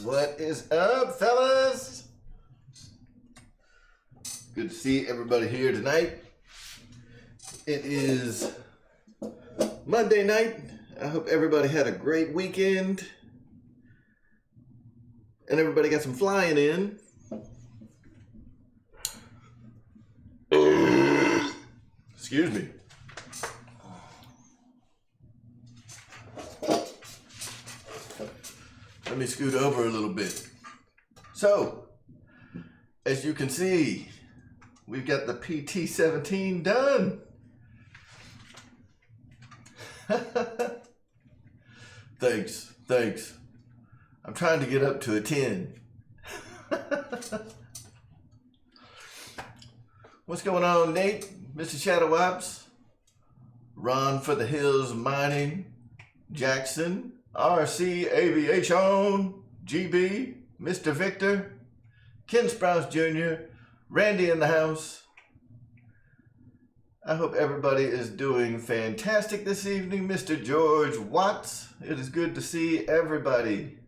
What is up, fellas? Good to see everybody here tonight. It is Monday night. I hope everybody had a great weekend and everybody got some flying in. Excuse me. Let me scoot over a little bit. So, as you can see, we've got the PT-17 done. Thanks. I'm trying to get up to a 10. What's going on, Nate? Mr. Shadow Ops? Ron for the Hills Mining? Jackson? RC Aviation, GB, Mr. Victor, Ken Sprouse Jr., Randy in the house. I hope everybody is doing fantastic this evening. Mr. George Watts, it is good to see everybody.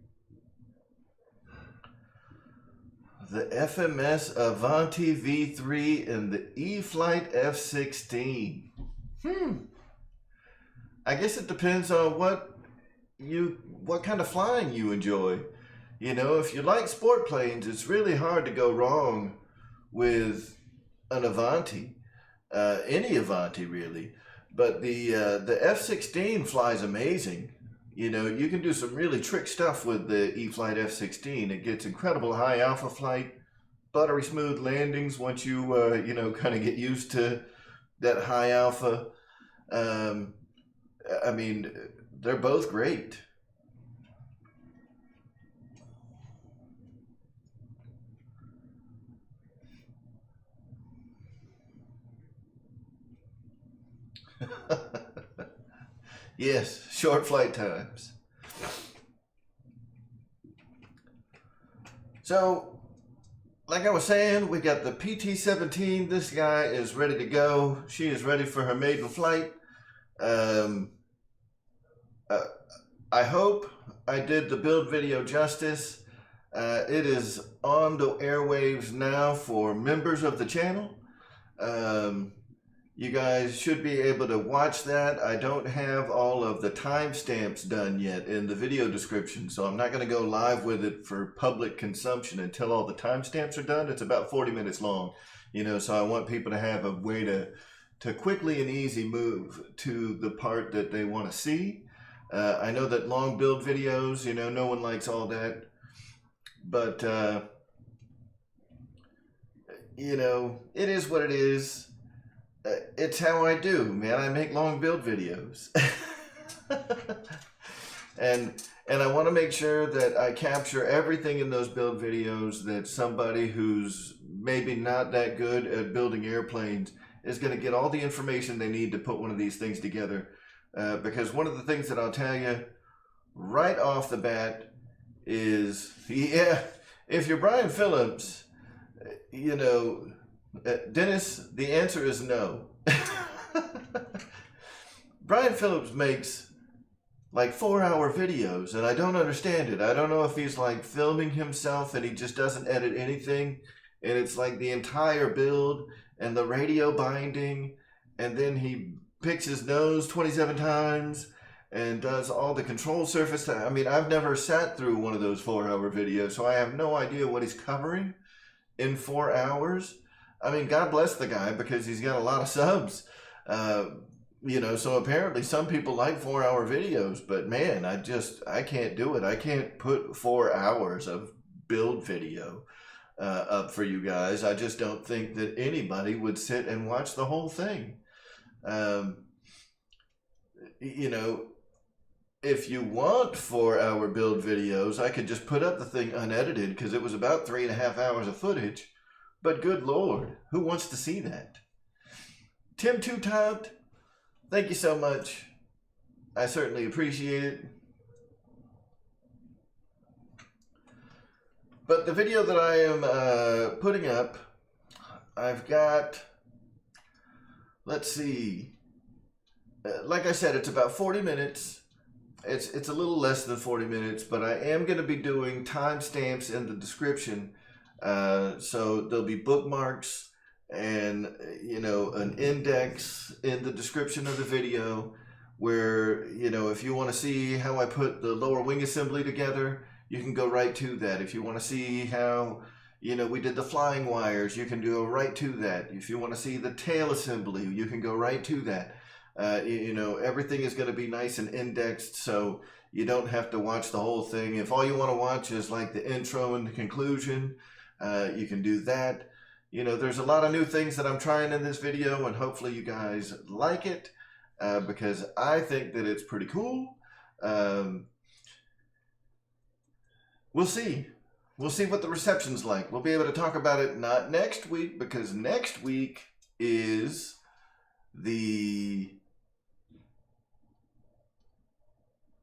The FMS Avanti V3 and the E-Flight F-16. I guess it depends on what kind of flying you enjoy. You know, if you like sport planes, it's really hard to go wrong with an Avanti, any Avanti really. But the F-16 flies amazing. You know, you can do some really trick stuff with the E-Flight F-16. It gets incredible high alpha flight, buttery smooth landings once you you know, kind of get used to that high alpha. I mean, they're both great. Yes, short flight times. So, like I was saying, we got the PT-17. This guy is ready to go. She is ready for her maiden flight. I hope I did the build video justice. It is on the airwaves now for members of the channel. You guys should be able to watch that. I don't have all of the timestamps done yet in the video description, so I'm not going to go live with it for public consumption until all the timestamps are done. It's about 40 minutes long, you know, so I want people to have a way to quickly and easy move to the part that they want to see. I know that long build videos, you know, no one likes all that, but you know, it is what it is. It's how I do, man. I make long build videos. and I want to make sure that I capture everything in those build videos that somebody who's maybe not that good at building airplanes is going to get all the information they need to put one of these things together. Because one of the things that I'll tell you right off the bat is, yeah, if you're Brian Phillips, you know, Dennis, the answer is no. Brian Phillips makes like 4-hour videos and I don't understand it. I don't know if he's like filming himself and he just doesn't edit anything and it's like the entire build and the radio binding and then he picks his nose 27 times and does all the control surface. I mean, I've never sat through one of those 4-hour videos, so I have no idea what he's covering in 4 hours. I mean, God bless the guy because he's got a lot of subs, you know, so apparently some people like 4-hour videos, but man, I can't do it. I can't put 4 hours of build video up for you guys. I just don't think that anybody would sit and watch the whole thing. You know, if you want 4-hour build videos, I could just put up the thing unedited because it was about 3.5 hours of footage. But good Lord, who wants to see that? Tim Two-Topped, thank you so much. I certainly appreciate it. But the video that I am putting up, I've got, let's see, like I said, it's about 40 minutes. it's a little less than 40 minutes, but I am going to be doing timestamps in the description. So there'll be bookmarks and, you know, an index in the description of the video where, you know, if you want to see how I put the lower wing assembly together, you can go right to that. If you want to see how, you know, we did the flying wires, you can go right to that. If you want to see the tail assembly, you can go right to that. You know, everything is going to be nice and indexed, so you don't have to watch the whole thing. If all you want to watch is like the intro and the conclusion, you can do that. You know, there's a lot of new things that I'm trying in this video, and hopefully you guys like it, because I think that it's pretty cool. We'll see. We'll see what the reception's like. We'll be able to talk about it not next week, because next week is the...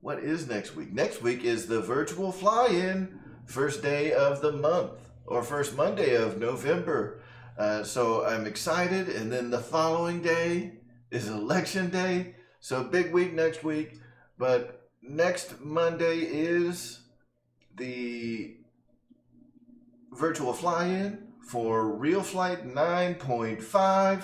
What is next week? Next week is the virtual fly-in, first day of the month, or first Monday of November. So I'm excited, and then the following day is election day. So big week next week, but next Monday is the virtual fly-in for Real Flight 9.5.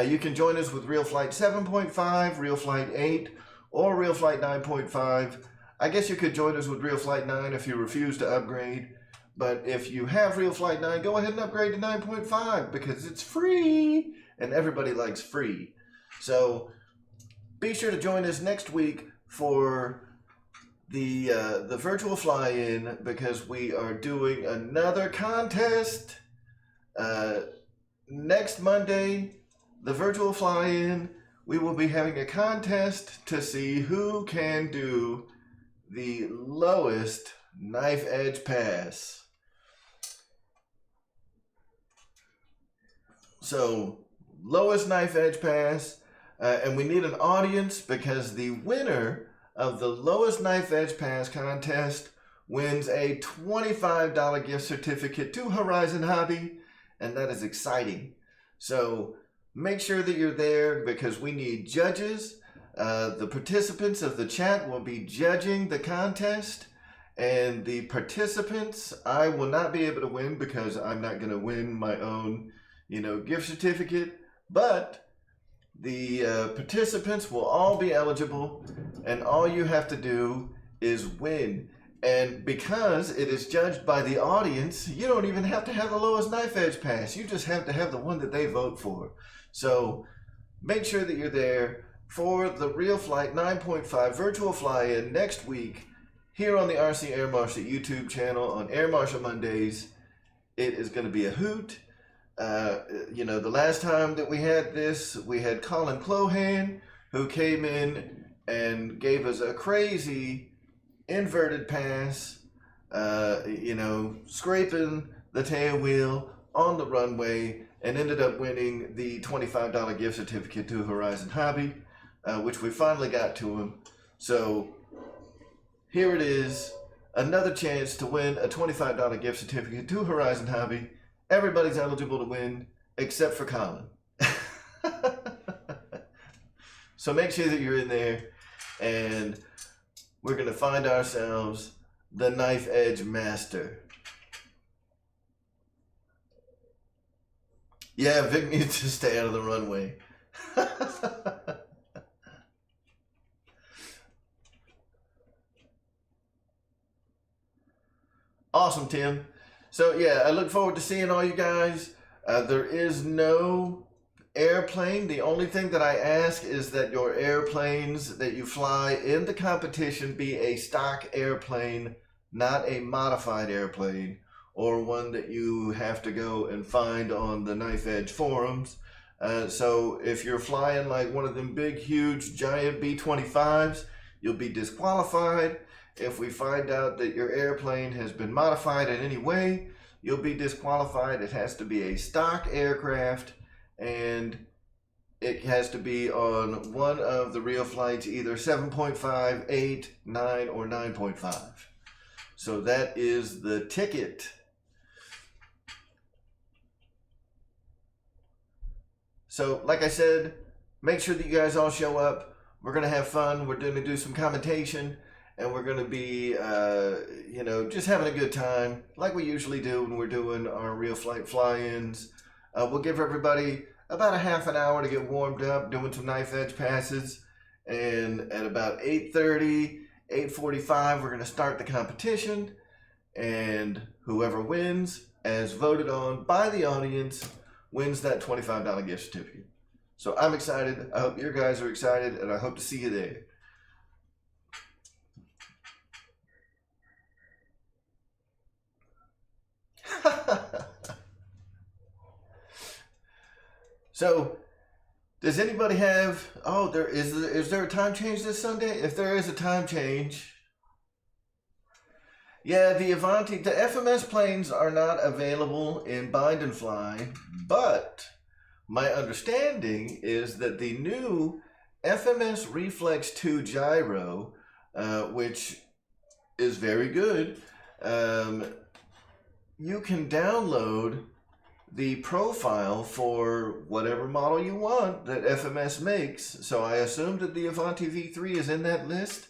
You can join us with Real Flight 7.5, Real Flight 8, or Real Flight 9.5. I guess you could join us with Real Flight 9 if you refuse to upgrade. But if you have Real Flight 9, go ahead and upgrade to 9.5 because it's free, and everybody likes free. So be sure to join us next week for the virtual fly-in, because we are doing another contest. Next Monday, the virtual fly-in, we will be having a contest to see who can do the lowest knife edge pass. So, lowest knife edge pass, and we need an audience, because the winner of the lowest knife edge pass contest wins a $25 gift certificate to Horizon Hobby, and that is exciting. So make sure that you're there, because we need judges. The participants of the chat will be judging the contest, and the participants, I will not be able to win because I'm not going to win my own, you know, gift certificate, but the participants will all be eligible, and all you have to do is win. And because it is judged by the audience, you don't even have to have the lowest knife edge pass. You just have to have the one that they vote for. So make sure that you're there for the Real Flight 9.5 virtual fly-in next week here on the RC Air Marshal YouTube channel on Air Marshal Mondays. It is going to be a hoot. You know, the last time that we had this, we had Colin Clohan, who came in and gave us a crazy inverted pass, you know, scraping the tail wheel on the runway, and ended up winning the $25 gift certificate to Horizon Hobby, which we finally got to him. So here it is, another chance to win a $25 gift certificate to Horizon Hobby. Everybody's eligible to win except for Colin. So make sure that you're in there, and we're going to find ourselves the knife edge master. Yeah, Vic needs to stay out of the runway. Awesome, Tim. So yeah, I look forward to seeing all you guys. There is no airplane. The only thing that I ask is that your airplanes that you fly in the competition be a stock airplane, not a modified airplane, or one that you have to go and find on the knife edge forums. So if you're flying like one of them big, huge, giant B-25s, you'll be disqualified. If we find out that your airplane has been modified in any way, you'll be disqualified. It has to be a stock aircraft, and it has to be on one of the real flights, either 7.5, 8, 9, or 9.5. So that is the ticket. So like I said, make sure that you guys all show up. We're going to have fun. We're going to do some commentation. and we're going to be, you know, just having a good time like we usually do when we're doing our real flight fly-ins. We'll give everybody about a half an hour to get warmed up, doing some knife edge passes, and at about 8:30, 8:45, we're going to start the competition, and whoever wins, as voted on by the audience, wins that $25 gift certificate. So I'm excited. I hope you guys are excited, and I hope to see you there. So, does anybody have, oh, is there a time change this Sunday? If there is a time change, yeah, the Avanti, the FMS planes are not available in bind and fly, but my understanding is that the new FMS Reflex 2 gyro, which is very good, you can download the profile for whatever model you want that FMS makes. So I assume that the Avanti V3 is in that list.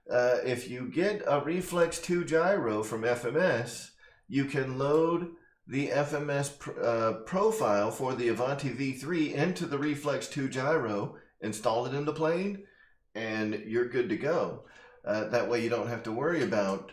If you get a Reflex 2 gyro from FMS, you can load the FMS profile for the Avanti V3 into the Reflex 2 gyro, install it in the plane, and you're good to go. That way you don't have to worry about,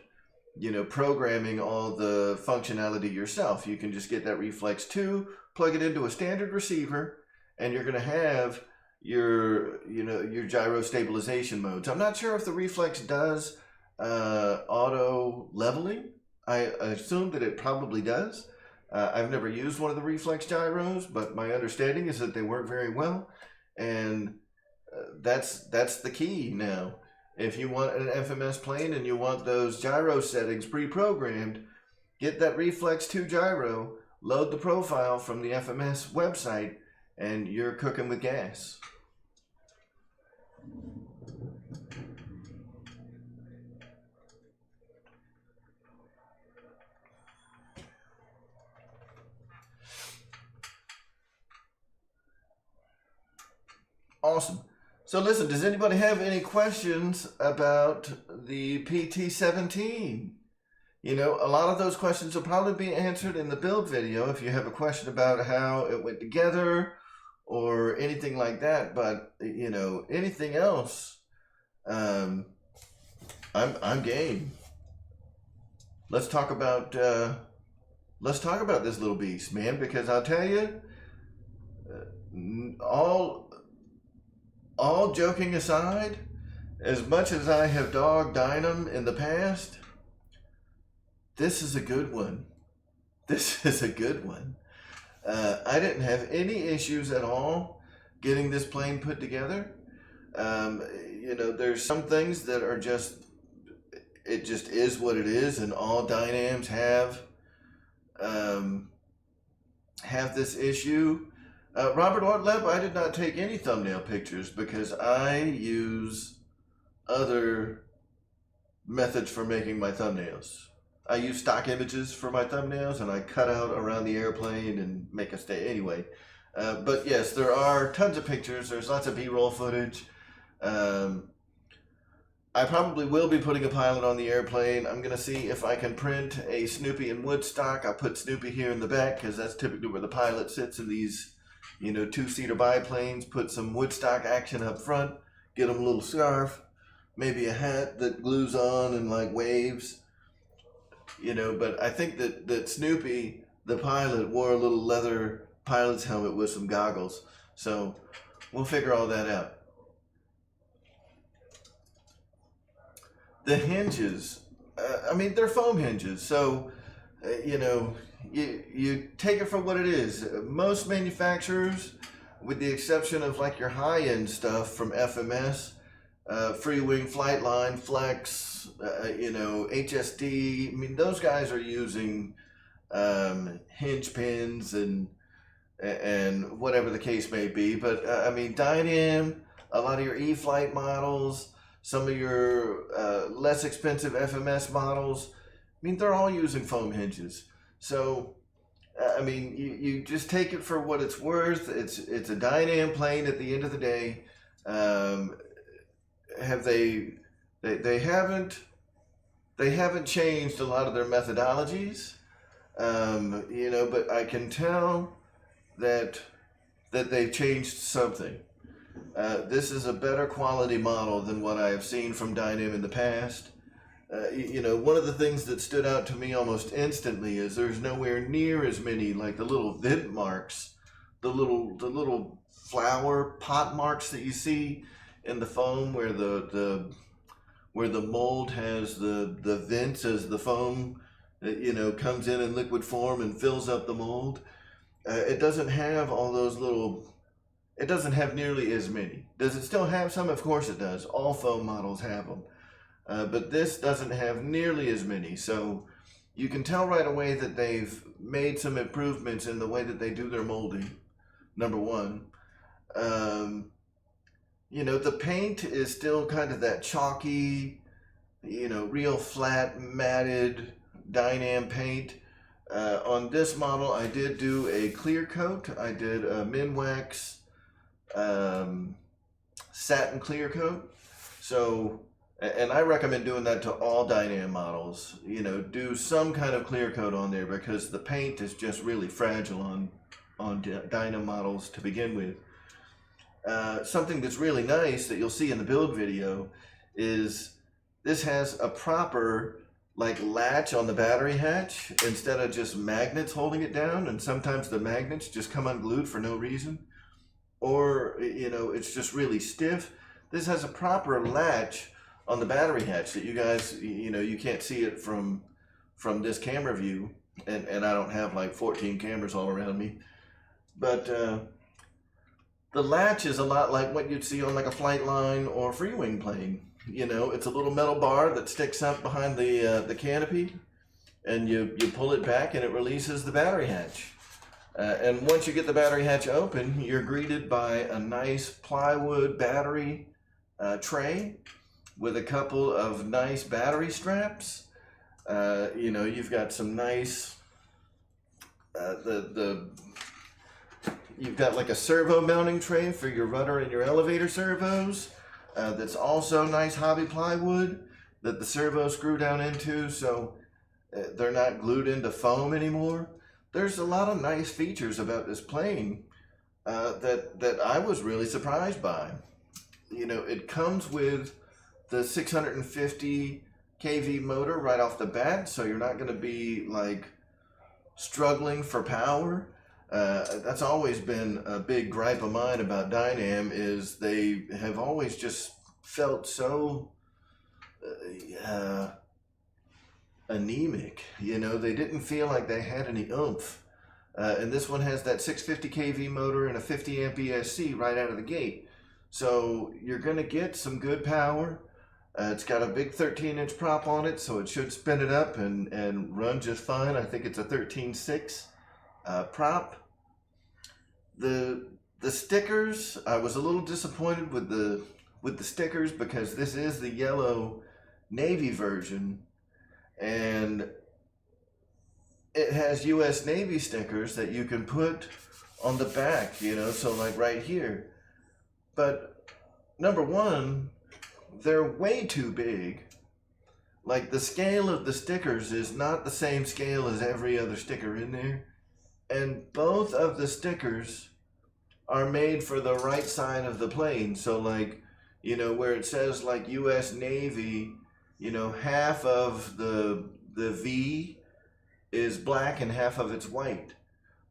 you know, programming all the functionality yourself. You can just get that Reflex 2, plug it into a standard receiver, and you're going to have your, you know, your gyro stabilization modes. I'm not sure if the Reflex does auto leveling. I assume that it probably does. I've never used one of the Reflex gyros, but my understanding is that they work very well, and that's the key now. If you want an FMS plane and you want those gyro settings pre-programmed, get that Reflex 2 gyro, load the profile from the FMS website, and you're cooking with gas. Awesome. So listen, does anybody have any questions about the PT-17? You know, a lot of those questions will probably be answered in the build video if you have a question about how it went together or anything like that. But, you know, anything else, I'm game. Let's talk about this little beast, man, because I'll tell you, all joking aside, as much as I have dogged Dynam in the past, this is a good one. This is a good one. I didn't have any issues at all getting this plane put together. You know, there's some things that are just, it just is what it is, and all Dynams have this issue. Robert Ortleb, I did not take any thumbnail pictures because I use other methods for making my thumbnails. I use stock images for my thumbnails, and I cut out around the airplane and make a stay anyway. But yes, there are tons of pictures. There's lots of B-roll footage. I probably will be putting a pilot on the airplane. I'm going to see if I can print a Snoopy in woodstock. I'll put Snoopy here in the back because that's typically where the pilot sits in these, you know, two-seater biplanes. Put some woodstock action up front, get them a little scarf, maybe a hat that glues on and like waves, you know. But I think that Snoopy, the pilot, wore a little leather pilot's helmet with some goggles. So we'll figure all that out. The hinges, I mean, they're foam hinges. So, you know, you take it for what it is. Most manufacturers, with the exception of like your high-end stuff from FMS, Free Wing, Flightline, Flex, you know, HSD, I mean, those guys are using hinge pins and whatever the case may be. But I mean, Dynam, a lot of your E-Flight models, some of your less expensive FMS models, I mean, they're all using foam hinges. So, I mean, you just take it for what it's worth. It's a Dynam plane at the end of the day. Have they They haven't changed a lot of their methodologies, you know, but I can tell that they've changed something. This is a better quality model than what I have seen from Dynam in the past. You know, one of the things that stood out to me almost instantly is there's nowhere near as many, like the little vent marks, the little flower pot marks that you see in the foam where where the mold has the vents as the foam, you know, comes in liquid form and fills up the mold. It doesn't have all those little, it doesn't have nearly as many. Does it still have some? Of course it does. All foam models have them. But this doesn't have nearly as many. So you can tell right away that they've made some improvements in the way that they do their molding, number one. You know, the paint is still kind of that chalky, you know, real flat, matted Dynam paint. On this model, I did do a clear coat. I did a Minwax satin clear coat. So, and I recommend doing that to all Dynam models. You know, do some kind of clear coat on there because the paint is just really fragile on Dynam models to begin with. Something that's really nice that you'll see in the build video is this has a proper like latch on the battery hatch instead of just magnets holding it down, and sometimes the magnets just come unglued for no reason, or you know, it's just really stiff. This has a proper latch on the battery hatch that you guys, you know, you can't see it from this camera view, and I don't have like 14 cameras all around me, but the latch is a lot like what you'd see on like a flight line or free wing plane. You know, it's a little metal bar that sticks up behind the canopy, and you pull it back and it releases the battery hatch. And once you get the battery hatch open, you're greeted by a nice plywood battery tray with a couple of nice battery straps. You know, you've got some nice, you've got like a servo mounting tray for your rudder and your elevator servos. That's also nice hobby plywood that the servos screw down into, so they're not glued into foam anymore. There's a lot of nice features about this plane that I was really surprised by. You know, it comes with the 650 kV motor right off the bat, so you're not going to be like struggling for power. That's always been a big gripe of mine about Dynam, is they have always just felt so anemic. You know, they didn't feel like they had any oomph. And this one has that 650 kV motor and a 50 amp ESC right out of the gate. So you're going to get some good power. It's got a big 13-inch prop on it, so it should spin it up and run just fine. I think it's a 13.6 prop. The stickers, I was a little disappointed with the stickers because this is the yellow navy version, and it has US Navy stickers that you can put on the back, you know, so like right here. But number one, they're way too big. Like the scale of the stickers is not the same scale as every other sticker in there. And both of the stickers are made for the right side of the plane. So like, you know, where it says like US Navy, you know, half of the V is black and half of it's white.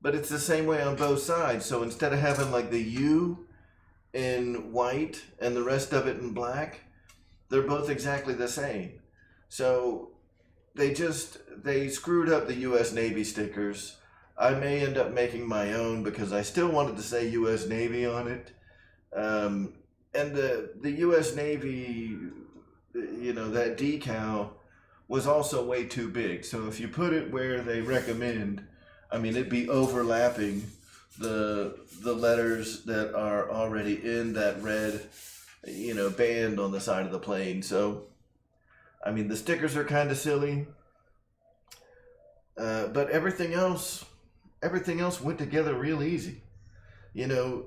But it's the same way on both sides. So instead of having like the U in white and the rest of it in black, they're both exactly the same. So they screwed up the US Navy stickers. I may end up making my own because I still wanted to say US Navy on it. And the US Navy, you know, that decal was also way too big. So if you put it where they recommend, I mean, it'd be overlapping the letters that are already in that red, you know, band on the side of the plane. So, I mean, the stickers are kind of silly, but everything else went together real easy. You know,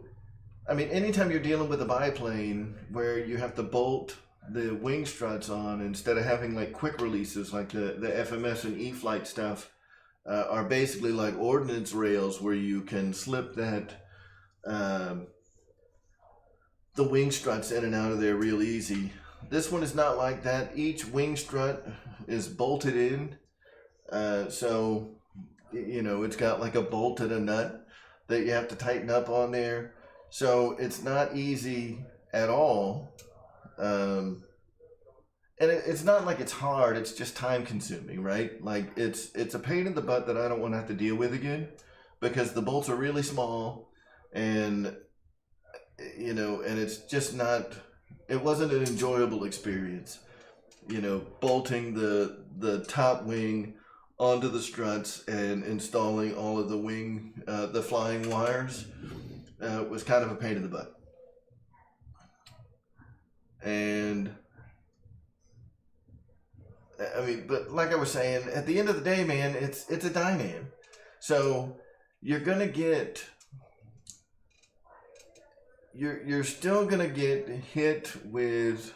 I mean, anytime you're dealing with a biplane where you have to bolt the wing struts on, instead of having like quick releases like the FMS and E-Flight stuff, are basically like ordnance rails where you can slip that the wing struts in and out of there real easy. This one is not like that. Each wing strut is bolted in, so you know it's got like a bolt and a nut that you have to tighten up on there. So it's not easy at all. And it's not like it's hard, it's just time consuming, right? Like it's a pain in the butt that I don't want to have to deal with again, because the bolts are really small, and you know, and it's just not, it wasn't an enjoyable experience, you know, bolting the top wing onto the struts and installing all of the wing, the flying wires, was kind of a pain in the butt. And I mean, but like I was saying, at the end of the day, man, it's a Dynam. So you're gonna get, you're still gonna get hit with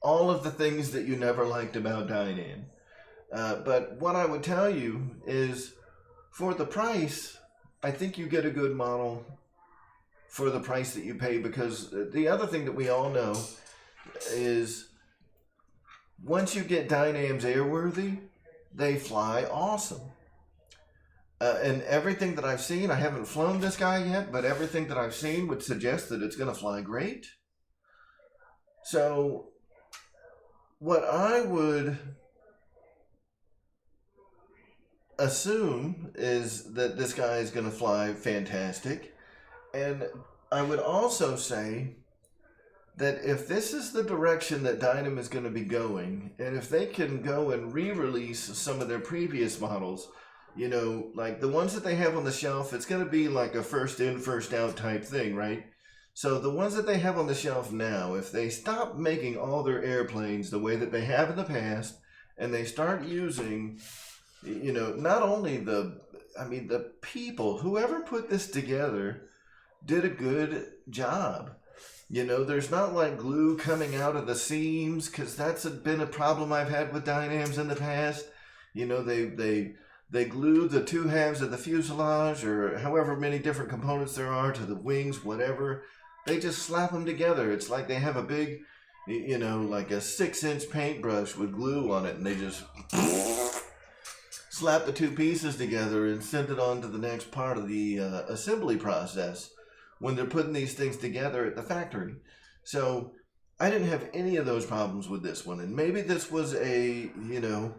all of the things that you never liked about Dynam. But what I would tell you is, for the price, I think you get a good model for the price that you pay, because the other thing that we all know is, once you get Dynams airworthy, they fly awesome. And everything that I've seen, I haven't flown this guy yet, but everything that I've seen would suggest that it's going to fly great. So what I would assume is that this guy is going to fly fantastic. And I would also say that if this is the direction that Dynam is going to be going, and if they can go and re-release some of their previous models, you know, like the ones that they have on the shelf, it's going to be like a first in, first out type thing, right? So the ones that they have on the shelf now, if they stop making all their airplanes the way that they have in the past, and they start using, you know, not only the people, whoever put this together did a good job. You know, there's not like glue coming out of the seams, because that's been a problem I've had with Dynams in the past. You know, they glue the two halves of the fuselage, or however many different components there are, to the wings, whatever. They just slap them together. It's like they have a big, you know, like a 6-inch paintbrush with glue on it, and they just slap the two pieces together and send it on to the next part of the assembly process when they're putting these things together at the factory. So I didn't have any of those problems with this one. And maybe this was a, you know,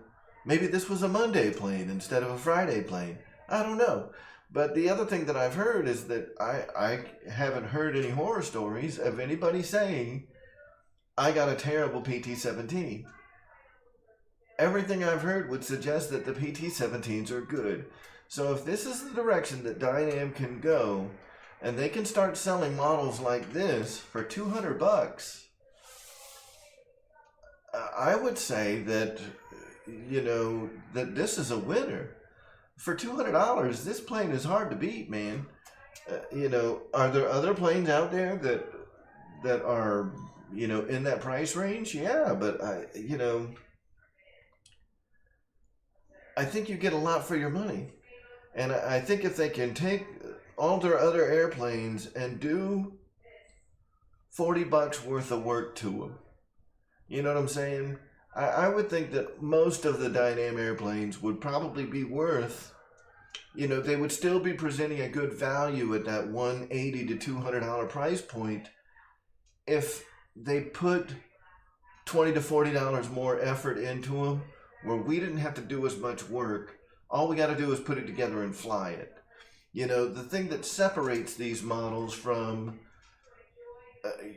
maybe this was a Monday plane instead of a Friday plane. I don't know. But the other thing that I've heard is that I haven't heard any horror stories of anybody saying, I got a terrible PT-17. Everything I've heard would suggest that the PT-17s are good. So if this is the direction that Dynam can go, and they can start selling models like this for $200, I would say that, you know, that this is a winner. For $200, this plane is hard to beat, man. You know, are there other planes out there that are, you know, in that price range? Yeah, but you know, I think you get a lot for your money. And I think if they can take all their other airplanes and do $40 worth of work to them, you know what I'm saying? I would think that most of the Dynam airplanes would probably be worth, you know, they would still be presenting a good value at that $180 to $200 price point if they put $20 to $40 more effort into them, where we didn't have to do as much work. All we got to do is put it together and fly it. You know, the thing that separates these models from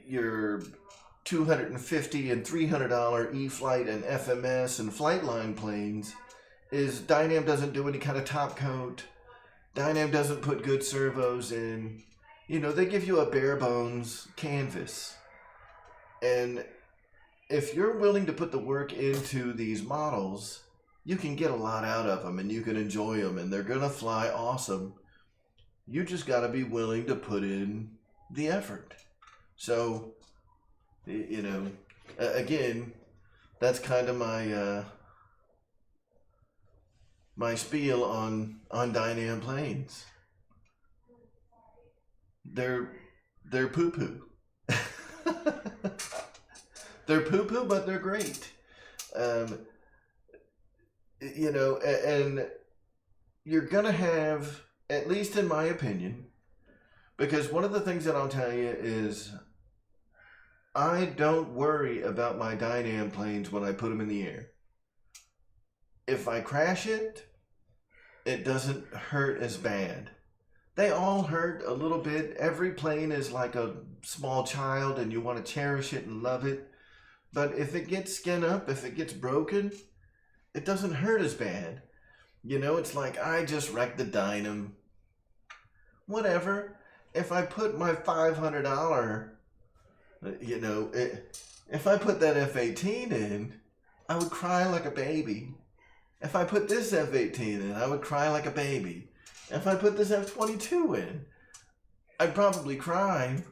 your $250 and $300 E-Flight and FMS and Flightline planes is Dynam doesn't do any kind of top coat. Dynam doesn't put good servos in. You know, they give you a bare bones canvas. And if you're willing to put the work into these models, you can get a lot out of them, and you can enjoy them, and they're going to fly awesome. You just got to be willing to put in the effort. So, you know, Again, that's kind of my my spiel on Dynam planes. They're poo poo. They're poo poo, but they're great. You know, and you're gonna have, at least in my opinion, because one of the things that I'll tell you is I don't worry about my Dynam planes when I put them in the air. If I crash it, it doesn't hurt as bad. They all hurt a little bit. Every plane is like a small child and you want to cherish it and love it. But if it gets skin up, if it gets broken, it doesn't hurt as bad. You know, it's like, I just wrecked the Dynam. Whatever. If I put my $500, you know, if I put that F-18 in, I would cry like a baby. If I put this F-18 in, I would cry like a baby. If I put this F-22 in, I'd probably cry,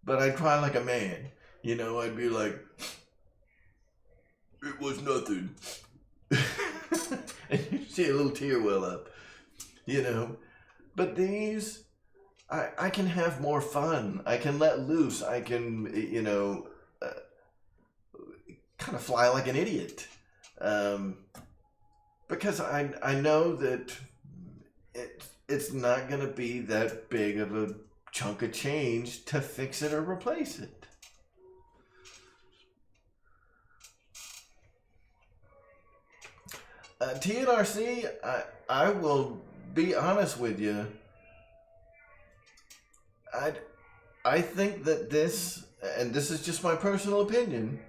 but I'd cry like a man. You know, I'd be like, it was nothing. And you see a little tear well up, you know. But these, I can have more fun. I can let loose. I can, you know, kind of fly like an idiot. Because I know that it's not going to be that big of a chunk of change to fix it or replace it. TNRC, I will be honest with you. I think that this, and this is just my personal opinion,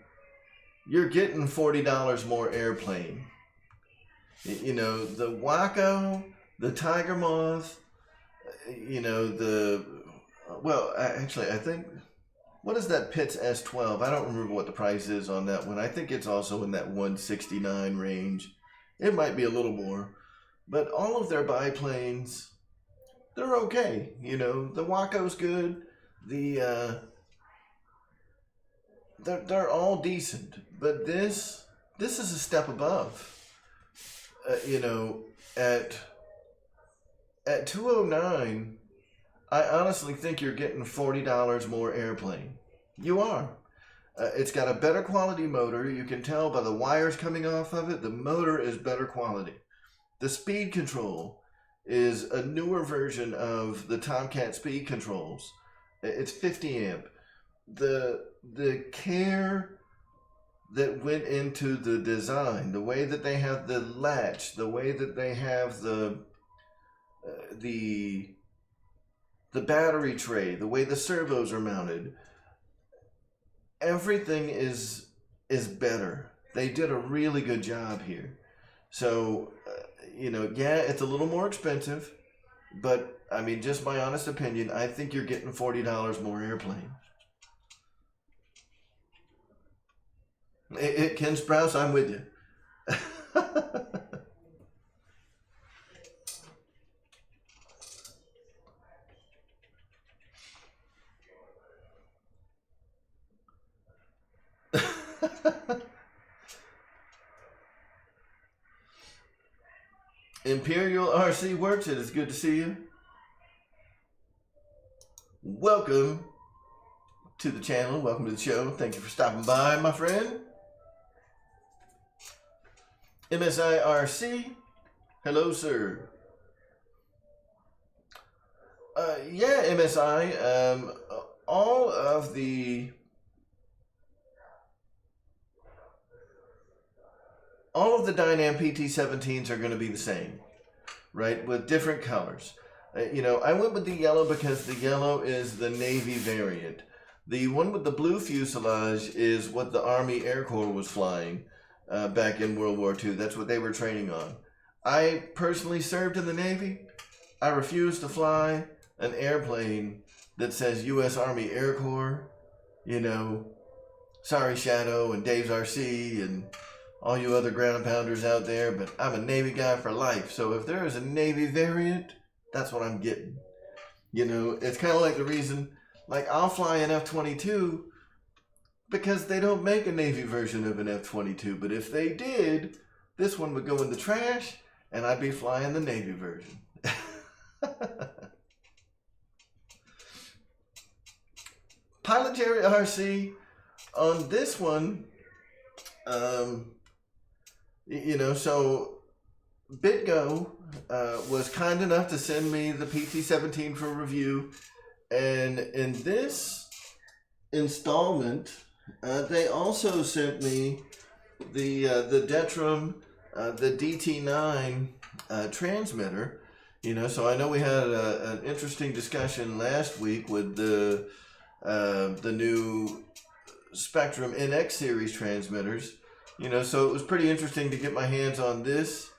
you're getting $40 more airplane. You know, the Waco, the Tiger Moth, you know, well, actually, I think, what is that Pitts S12? I don't remember what the price is on that one. I think it's also in that 169 range. It might be a little more. But all of their biplanes, they're okay. You know, the Waco's good. They're all decent. But this is a step above. You know, at 209, I honestly think you're getting $40 more airplane. You are. It's got a better quality motor. You can tell by the wires coming off of it, the motor is better quality. The speed control is a newer version of the Tomcat speed controls. It's 50 amp. The care that went into the design, the way that they have the latch, the way that they have the battery tray, the way the servos are mounted, everything is better. They did a really good job here. So, you know, yeah, it's a little more expensive, but I mean, just my honest opinion, I think you're getting $40 more airplane. Ken Sprouse, I'm with you. Imperial RC Works, it is good to see you. Welcome to the channel. Welcome to the show. Thank you for stopping by, my friend. MSI RC, hello, sir. Yeah, MSI, all of the Dynam PT-17s are going to be the same, right? With different colors. You know, I went with the yellow because the yellow is the Navy variant. The one with the blue fuselage is what the Army Air Corps was flying back in World War II. That's what they were training on. I personally served in the Navy. I refuse to fly an airplane that says U.S. Army Air Corps. You know, sorry Shadow and Dave's RC and all you other ground pounders out there, but I'm a Navy guy for life. So if there is a Navy variant, that's what I'm getting. You know, it's kind of like the reason, like I'll fly an F-22 because they don't make a Navy version of an F-22. But if they did, this one would go in the trash, and I'd be flying the Navy version. Pilot Jerry RC, on this one, you know, so BitGo was kind enough to send me the PT-17 for review, and in this installment, they also sent me the Detrum, the DT9 transmitter. You know, so I know we had an interesting discussion last week with the new Spectrum NX series transmitters. You know, so it was pretty interesting to get my hands on this.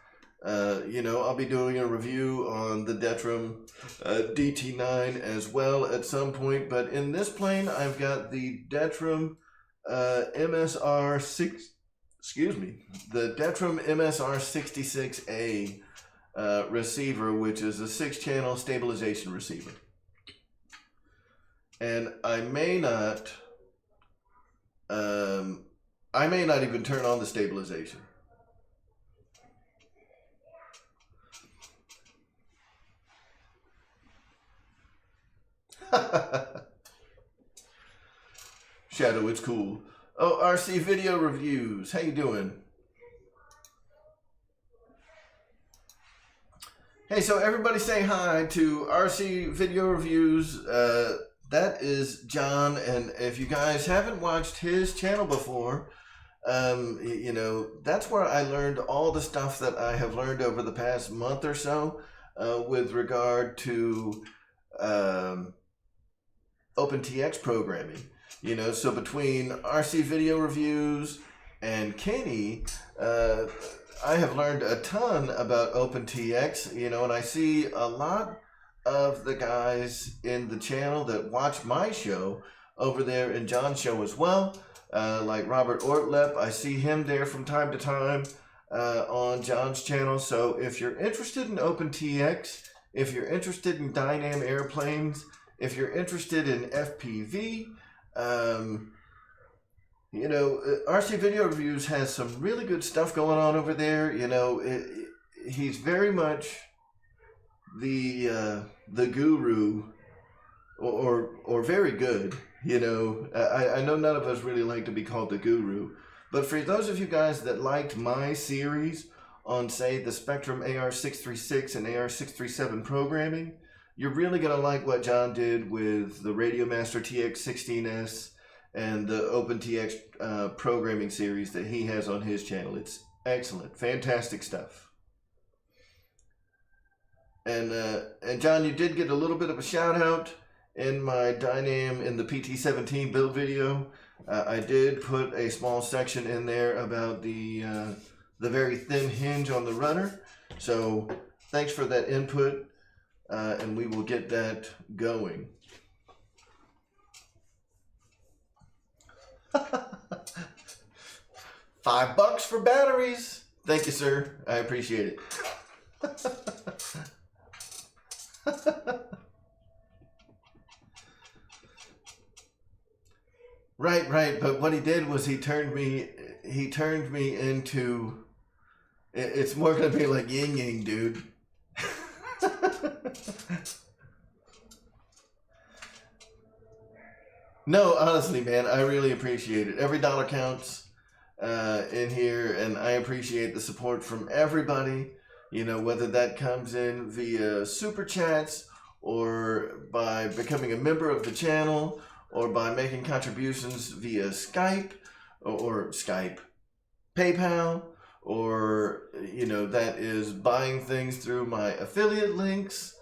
You know, I'll be doing a review on the Detrum DT9 as well at some point. But in this plane, I've got the Detrum MSR6, excuse me, the Detrum MSR66A receiver, which is a 6-channel stabilization receiver. And I may not even turn on the stabilization. Shadow, it's cool. Oh, RC Video Reviews. How you doing? Hey, so everybody say hi to RC Video Reviews. That is John, and if you guys haven't watched his channel before, you know, that's where I learned all the stuff that I have learned over the past month or so with regard to OpenTX programming. You know, so between RC Video Reviews and Kenny, I have learned a ton about OpenTX, you know, and I see a lot of the guys in the channel that watch my show over there in John's show as well, like Robert Ortlep. I see him there from time to time on John's channel. So if you're interested in OpenTX, if you're interested in Dynam airplanes, if you're interested in FPV, you know, RC Video Reviews has some really good stuff going on over there. You know, he's very much the guru, or very good. You know, I know none of us really like to be called the guru, but for those of you guys that liked my series on, say, the Spectrum AR636 and AR637 programming, you're really gonna like what John did with the Radiomaster TX16S and the OpenTX programming series that he has on his channel. It's excellent, fantastic stuff. And John, you did get a little bit of a shout out in my Dynam in the PT-17 build video. I did put a small section in there about the very thin hinge on the rudder. So thanks for that input, and we will get that going. $5 for batteries. Thank you, sir. I appreciate it. Right. But what he did was he turned me into. It's more gonna be like yin yang, dude. No, honestly, man, I really appreciate it. Every dollar counts in here, and I appreciate the support from everybody. You know, whether that comes in via super chats, or by becoming a member of the channel, or by making contributions via Skype, or PayPal, or, you know, that is buying things through my affiliate links.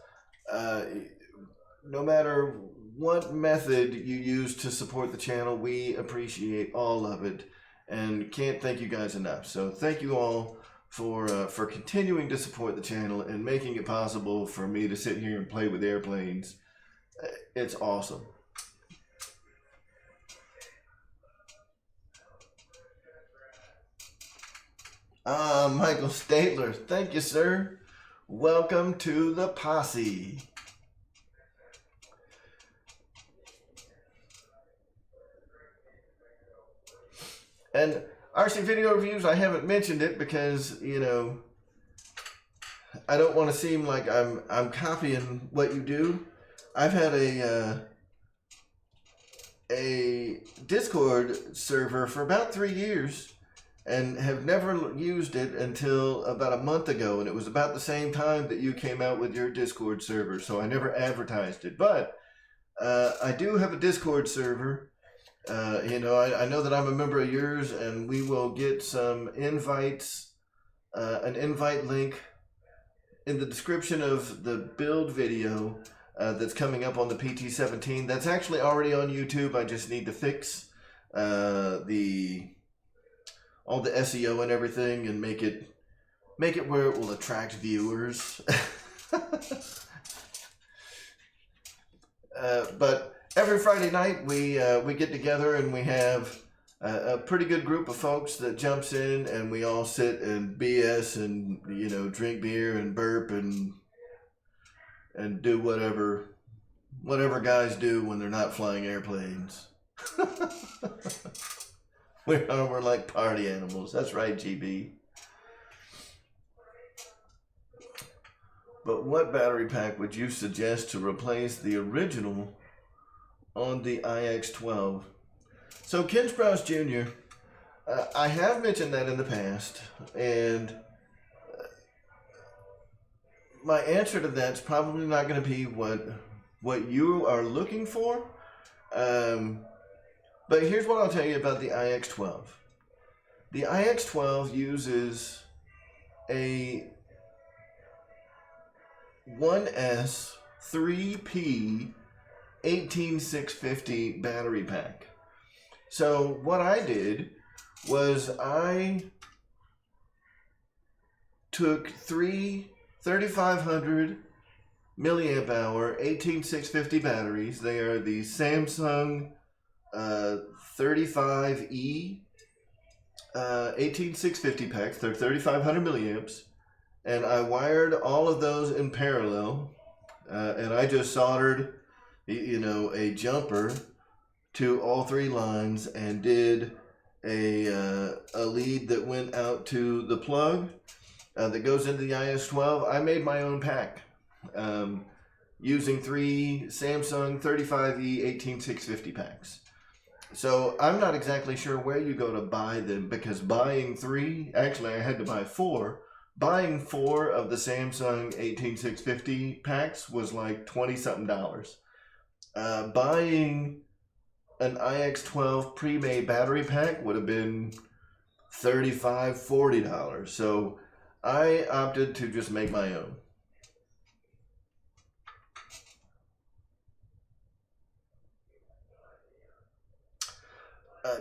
No matter what method you use to support the channel, we appreciate all of it and can't thank you guys enough. So thank you all for continuing to support the channel and making it possible for me to sit here and play with airplanes. It's awesome. Michael Statler, thank you, sir. Welcome to the posse. And RC Video Reviews, I haven't mentioned it because, you know, I don't want to seem like I'm copying what you do. I've had a Discord server for about 3 years and have never used it until about a month ago, and it was about the same time that you came out with your Discord server, so I never advertised it. But I do have a Discord server. You know, I know that I'm a member of yours, and we will get some invites, an invite link in the description of the build video that's coming up on the PT-17. That's actually already on YouTube. I just need to fix all the SEO and everything and make it where it will attract viewers. But every Friday night we get together and we have a pretty good group of folks that jumps in, and we all sit and BS and, you know, drink beer and burp and do whatever guys do when they're not flying airplanes. We're like party animals. That's right, GB. But what battery pack would you suggest to replace the original on the IX-12? So Ken Sprouse Jr., I have mentioned that in the past, and my answer to that's probably not going to be what you are looking for. But here's what I'll tell you about the IX-12. The IX-12 uses a 1S 3P 18650 battery pack. So what I did was I took three 3500 milliamp hour 18650 batteries. They are the Samsung 35E 18650 packs. They're 3500 milliamps, and I wired all of those in parallel, and I just soldered, you know, a jumper to all three lines and did a lead that went out to the plug that goes into the IX-12. I made my own pack using three Samsung 35E 18650 packs. So I'm not exactly sure where you go to buy them, because buying three, actually I had to buy four. Buying four of the Samsung 18650 packs was like $20-something. Buying an IX-12 pre-made battery pack would have been $35-40. So I opted to just make my own.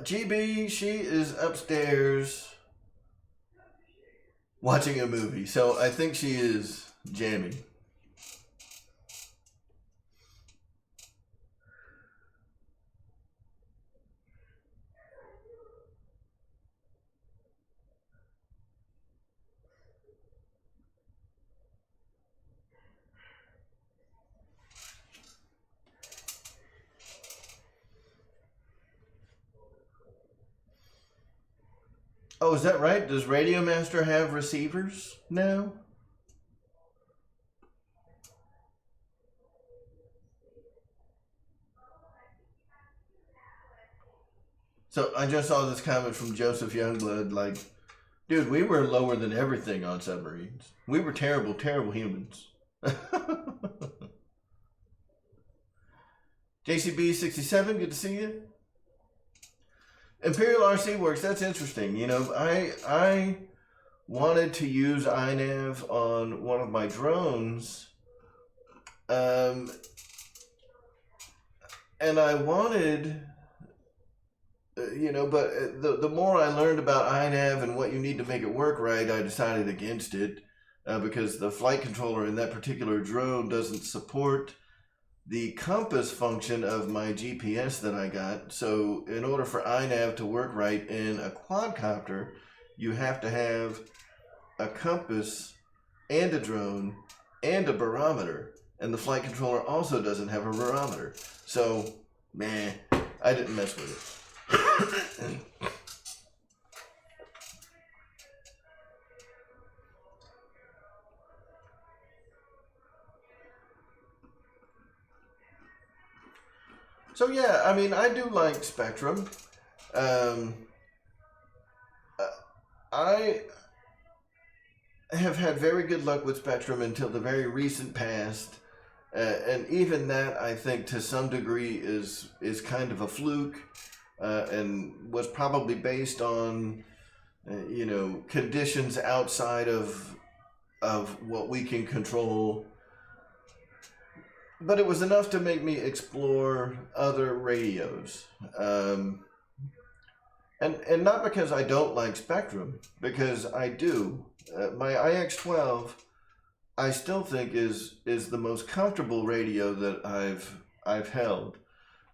GB, she is upstairs watching a movie, so I think she is jamming. Oh, is that right? Does Radio Master have receivers now? So I just saw this comment from Joseph Youngblood, like, dude, we were lower than everything on submarines. We were terrible, terrible humans. JCB67, good to see you. Imperial RC Works, that's interesting. You know, I wanted to use iNav on one of my drones, and I wanted, you know, but the more I learned about iNav and what you need to make it work right, I decided against it, because the flight controller in that particular drone doesn't support the compass function of my GPS that I got. So in order for iNav to work right in a quadcopter, you have to have a compass and a drone and a barometer. And the flight controller also doesn't have a barometer. So, man, I didn't mess with it. So yeah, I mean, I do like Spectrum. Um, I have had very good luck with Spectrum until the very recent past. And even that, I think, to some degree, is kind of a fluke, and was probably based on, you know, conditions outside of what we can control. But it was enough to make me explore other radios, and not because I don't like Spectrum, because I do. My IX12, I still think is the most comfortable radio that I've held,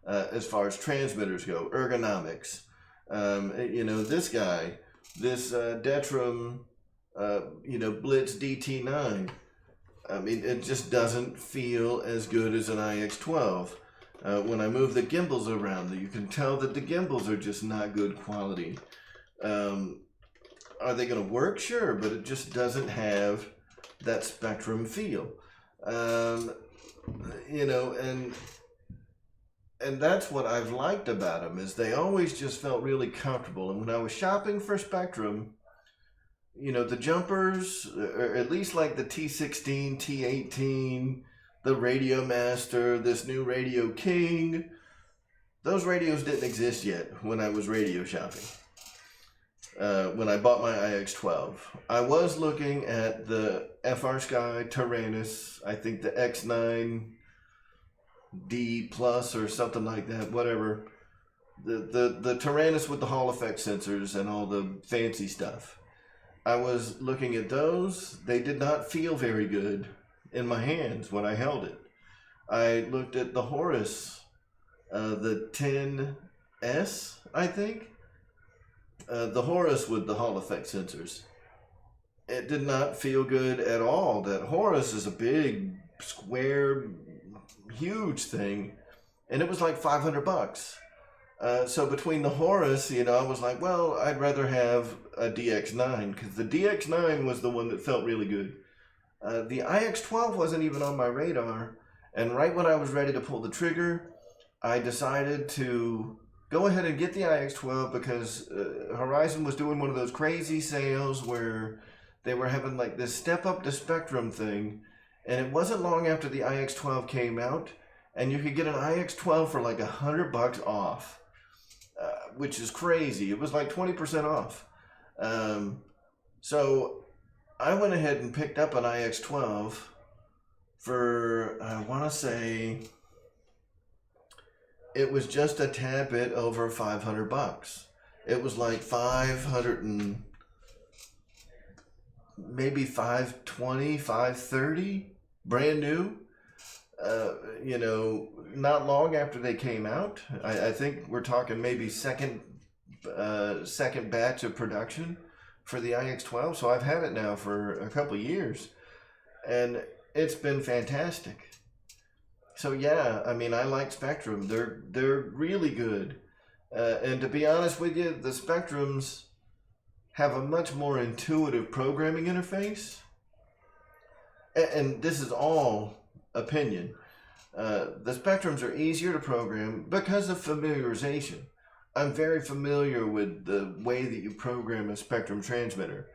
as far as transmitters go, ergonomics. You know, this guy, this Detrum, you know, Blitz DT9. I mean, it just doesn't feel as good as an IX12. When I move the gimbals around, you can tell that the gimbals are just not good quality. Are they going to work? Sure, but it just doesn't have that Spectrum feel. You know, and that's what I've liked about them, is they always just felt really comfortable. And when I was shopping for Spectrum, you know, the jumpers, or at least like the T16, T18, the Radio Master, this new Radio King, those radios didn't exist yet when I was radio shopping. When I bought my IX12, I was looking at the FR Sky Tyrannus, I think the X9D Plus or something like that, whatever. The Tyrannus with the Hall effect sensors and all the fancy stuff. I was looking at those. They did not feel very good in my hands when I held it. I looked at the Horus, the 10S, I think. The Horus with the Hall effect sensors. It did not feel good at all. That Horus is a big, square, huge thing, and it was like $500. So between the Horus, you know, I was like, well, I'd rather have a DX9, because the DX9 was the one that felt really good. The IX12 wasn't even on my radar, and right when I was ready to pull the trigger, I decided to go ahead and get the IX12, because Horizon was doing one of those crazy sales where they were having like this step up to Spectrum thing, and it wasn't long after the IX12 came out, and you could get an IX12 for like $100 off. Which is crazy. It was like 20% off. So I went ahead and picked up an IX12 for, I want to say, it was just a tad bit over $500. It was like 500 and maybe 520, 530, brand new. You know, not long after they came out. I think we're talking maybe second batch of production for the IX12. So I've had it now for a couple of years, and it's been fantastic. So yeah, I mean, I like Spectrum. They're really good. And to be honest with you, the Spectrums have a much more intuitive programming interface. And this is all opinion. The Spectrums are easier to program because of familiarization. I'm very familiar with the way that you program a Spectrum transmitter.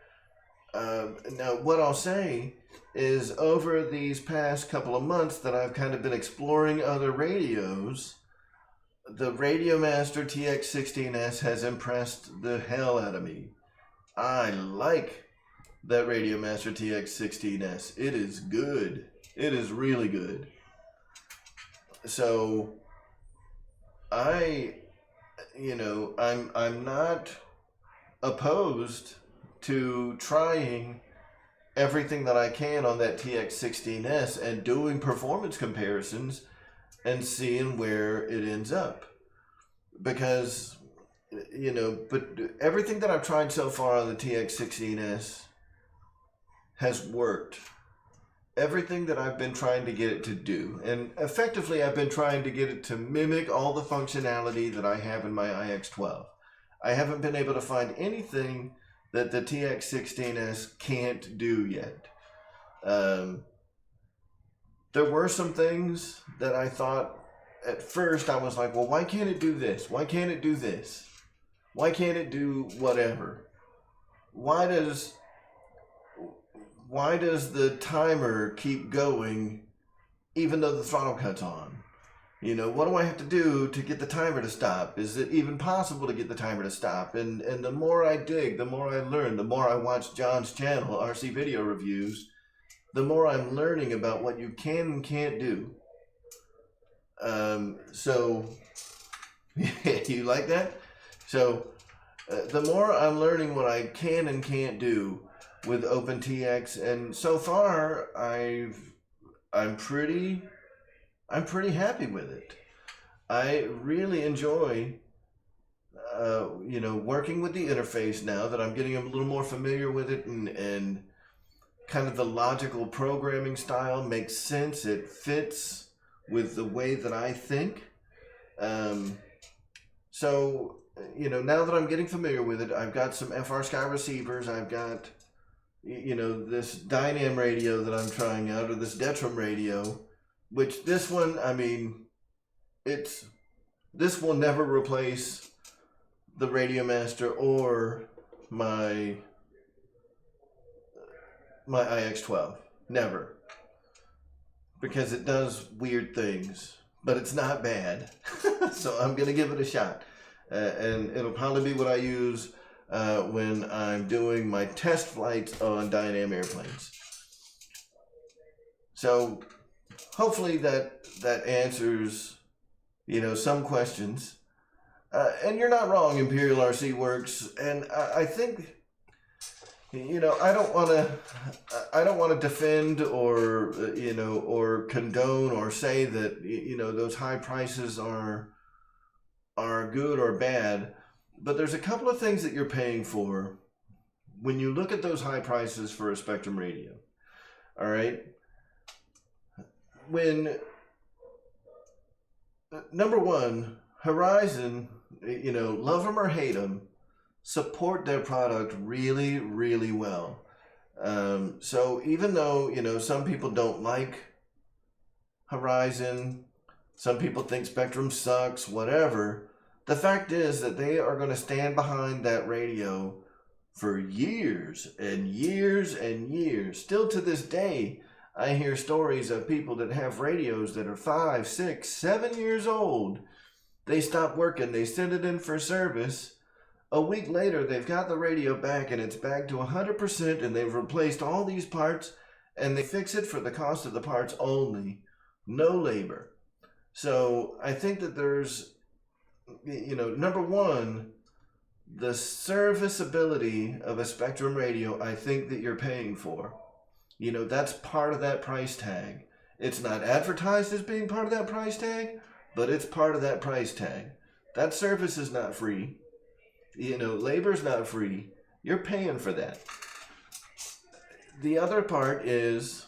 Now, what I'll say is, over these past couple of months that I've kind of been exploring other radios, the Radio Master TX16S has impressed the hell out of me. I like that Radio Master TX16S. It is good. It is really good. So you know, I'm not opposed to trying everything that I can on that TX16S and doing performance comparisons and seeing where it ends up. Because, you know, but everything that I've tried so far on the TX16S has worked. Everything that I've been trying to get it to do. And effectively, I've been trying to get it to mimic all the functionality that I have in my IX12. I haven't been able to find anything that the TX16S can't do yet. There were some things that I thought at first I was like, well, why can't it do this? Why can't it do this? Why can't it do whatever? Why does the timer keep going even though the throttle cuts on? You know, what do I have to do to get the timer to stop? Is it even possible to get the timer to stop? And the more I dig, the more I learn, the more I watch John's channel, RC Video Reviews, the more I'm learning about what you can and can't do. So, you like that? So, the more I'm learning what I can and can't do with OpenTX, and so far I'm pretty happy with it. I really enjoy, you know, working with the interface now that I'm getting a little more familiar with it, and kind of the logical programming style makes sense. It fits with the way that I think. So, you know, now that I'm getting familiar with it, I've got some FR Sky receivers. I've got, you know, this Dynam radio that I'm trying out, or this Detram radio, which this one, I mean, this will never replace the Radio Master or my iX12. Never. Because it does weird things, but it's not bad. So I'm going to give it a shot. And it'll probably be what I use when I'm doing my test flights on Dynam airplanes. So hopefully that answers, you know, some questions. And you're not wrong, Imperial RC Works. And I think, you know, I don't want to defend or, you know, or condone or say that, you know, those high prices are good or bad. But there's a couple of things that you're paying for when you look at those high prices for a Spectrum radio. All right. When, number one, Horizon, you know, love them or hate them, support their product really, really well. So even though, you know, some people don't like Horizon, some people think Spectrum sucks, whatever, the fact is that they are going to stand behind that radio for years and years and years. Still to this day, I hear stories of people that have radios that are 5, 6, 7 years old. They stop working, they send it in for service. A week later, they've got the radio back and it's back to 100%, and they've replaced all these parts and they fix it for the cost of the parts only. No labor. So I think that there's, you know, number one, the serviceability of a Spectrum radio, I think that you're paying for. You know, that's part of that price tag. It's not advertised as being part of that price tag, but it's part of that price tag. That service is not free. You know, labor's not free. You're paying for that. The other part is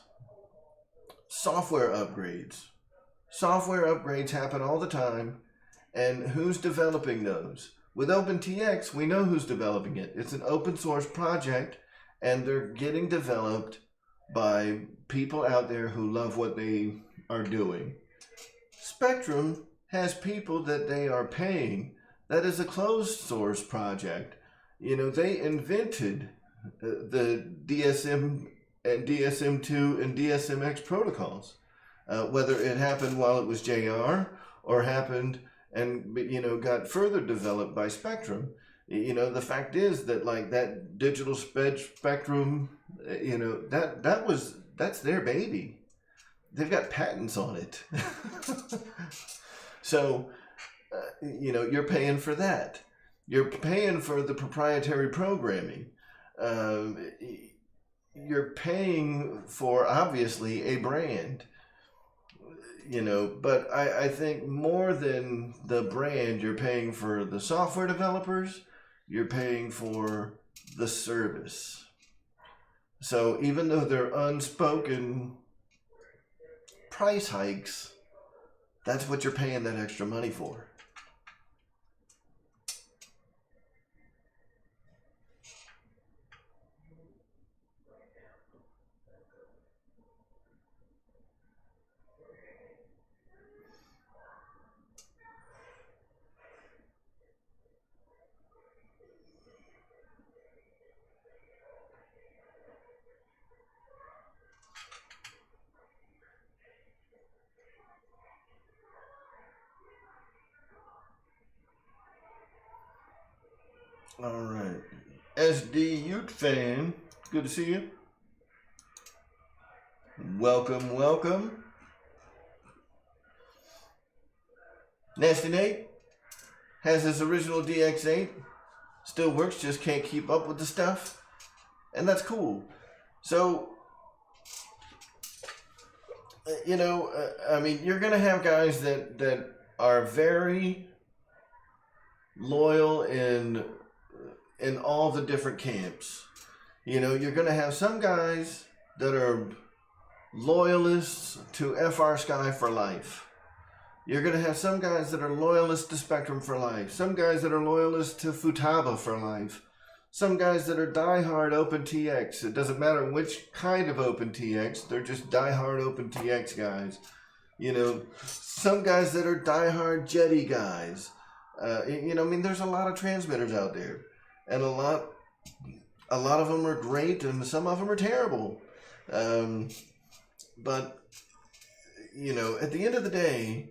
software upgrades. Software upgrades happen all the time, and who's developing those? With OpenTX, we know who's developing it. It's an open source project, and they're getting developed by people out there who love what they are doing. Spectrum has people that they are paying. That is a closed source project. You know, they invented the DSM and DSM2 and DSMX protocols. Whether it happened while it was JR or happened and, you know, got further developed by Spectrum. You know, the fact is that, like, that digital Spectrum, you know, that's their baby. They've got patents on it. So, you know, you're paying for that. You're paying for the proprietary programming. You're paying for, obviously, a brand. You know, but I think more than the brand, you're paying for the software developers, you're paying for the service. So even though they're unspoken price hikes, that's what you're paying that extra money for. All right. SD Ute fan, good to see you. Welcome, welcome. Nasty Nate has his original DX8. Still works, just can't keep up with the stuff. And that's cool. So, you know, I mean, you're going to have guys that are very loyal in all the different camps. You know, you're going to have some guys that are loyalists to FR Sky for life. You're going to have some guys that are loyalists to Spectrum for life. Some guys that are loyalists to Futaba for life. Some guys that are diehard OpenTX. It doesn't matter which kind of OpenTX. They're just diehard OpenTX guys. You know, some guys that are diehard Jetty guys. You know, I mean, there's a lot of transmitters out there. And a lot of them are great and some of them are terrible. But, you know, at the end of the day,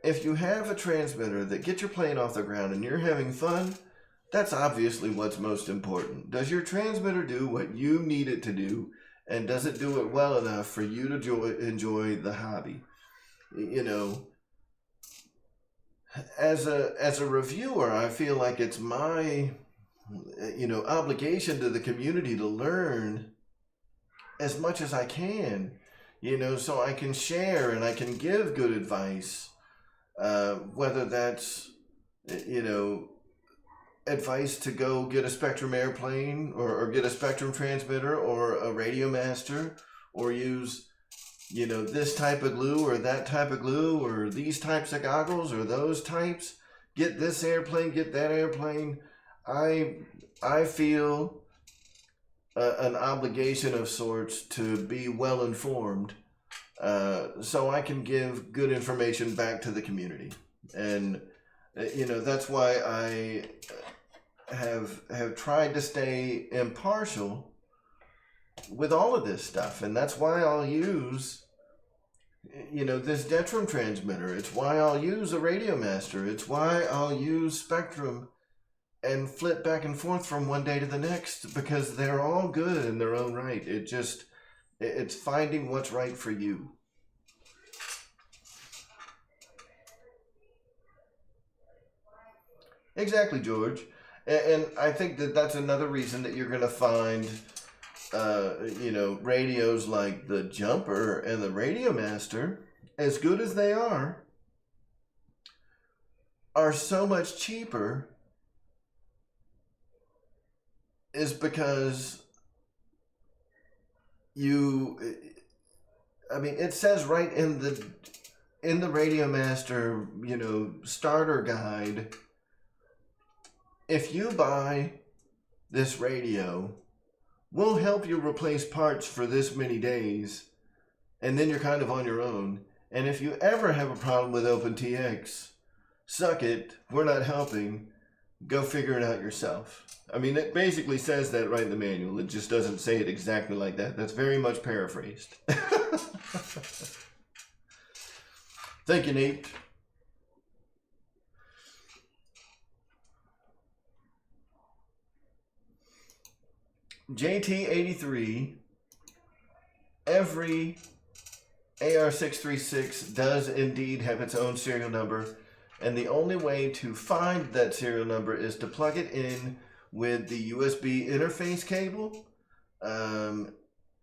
if you have a transmitter that gets your plane off the ground and you're having fun, that's obviously what's most important. Does your transmitter do what you need it to do? And does it do it well enough for you to enjoy the hobby? You know, as a reviewer, I feel like it's my, you know, obligation to the community to learn as much as I can, you know, so I can share and I can give good advice, whether that's, you know, advice to go get a Spectrum airplane or get a Spectrum transmitter or a Radio Master, or use, you know, this type of glue or that type of glue or these types of goggles or those types. Get this airplane, get that airplane. I feel an obligation of sorts to be well informed, so I can give good information back to the community. And you know, that's why I have tried to stay impartial with all of this stuff, and that's why I'll use, you know, this Detrum transmitter. It's why I'll use a Radio Master. It's why I'll use Spectrum and flip back and forth from one day to the next, because they're all good in their own right. It's finding what's right for you. Exactly, George. And I think that that's another reason that you're going to find, you know, radios like the Jumper and the Radio Master, as good as they are so much cheaper, is because I mean, it says right in the Radio Master, you know, starter guide, if you buy this radio, we'll help you replace parts for this many days, and then you're kind of on your own. And if you ever have a problem with OpenTX, suck it, we're not helping, go figure it out yourself. I mean, it basically says that right in the manual. It just doesn't say it exactly like that. That's very much paraphrased. Thank you, Nate. JT83, every AR636 does indeed have its own serial number, and the only way to find that serial number is to plug it in with the USB interface cable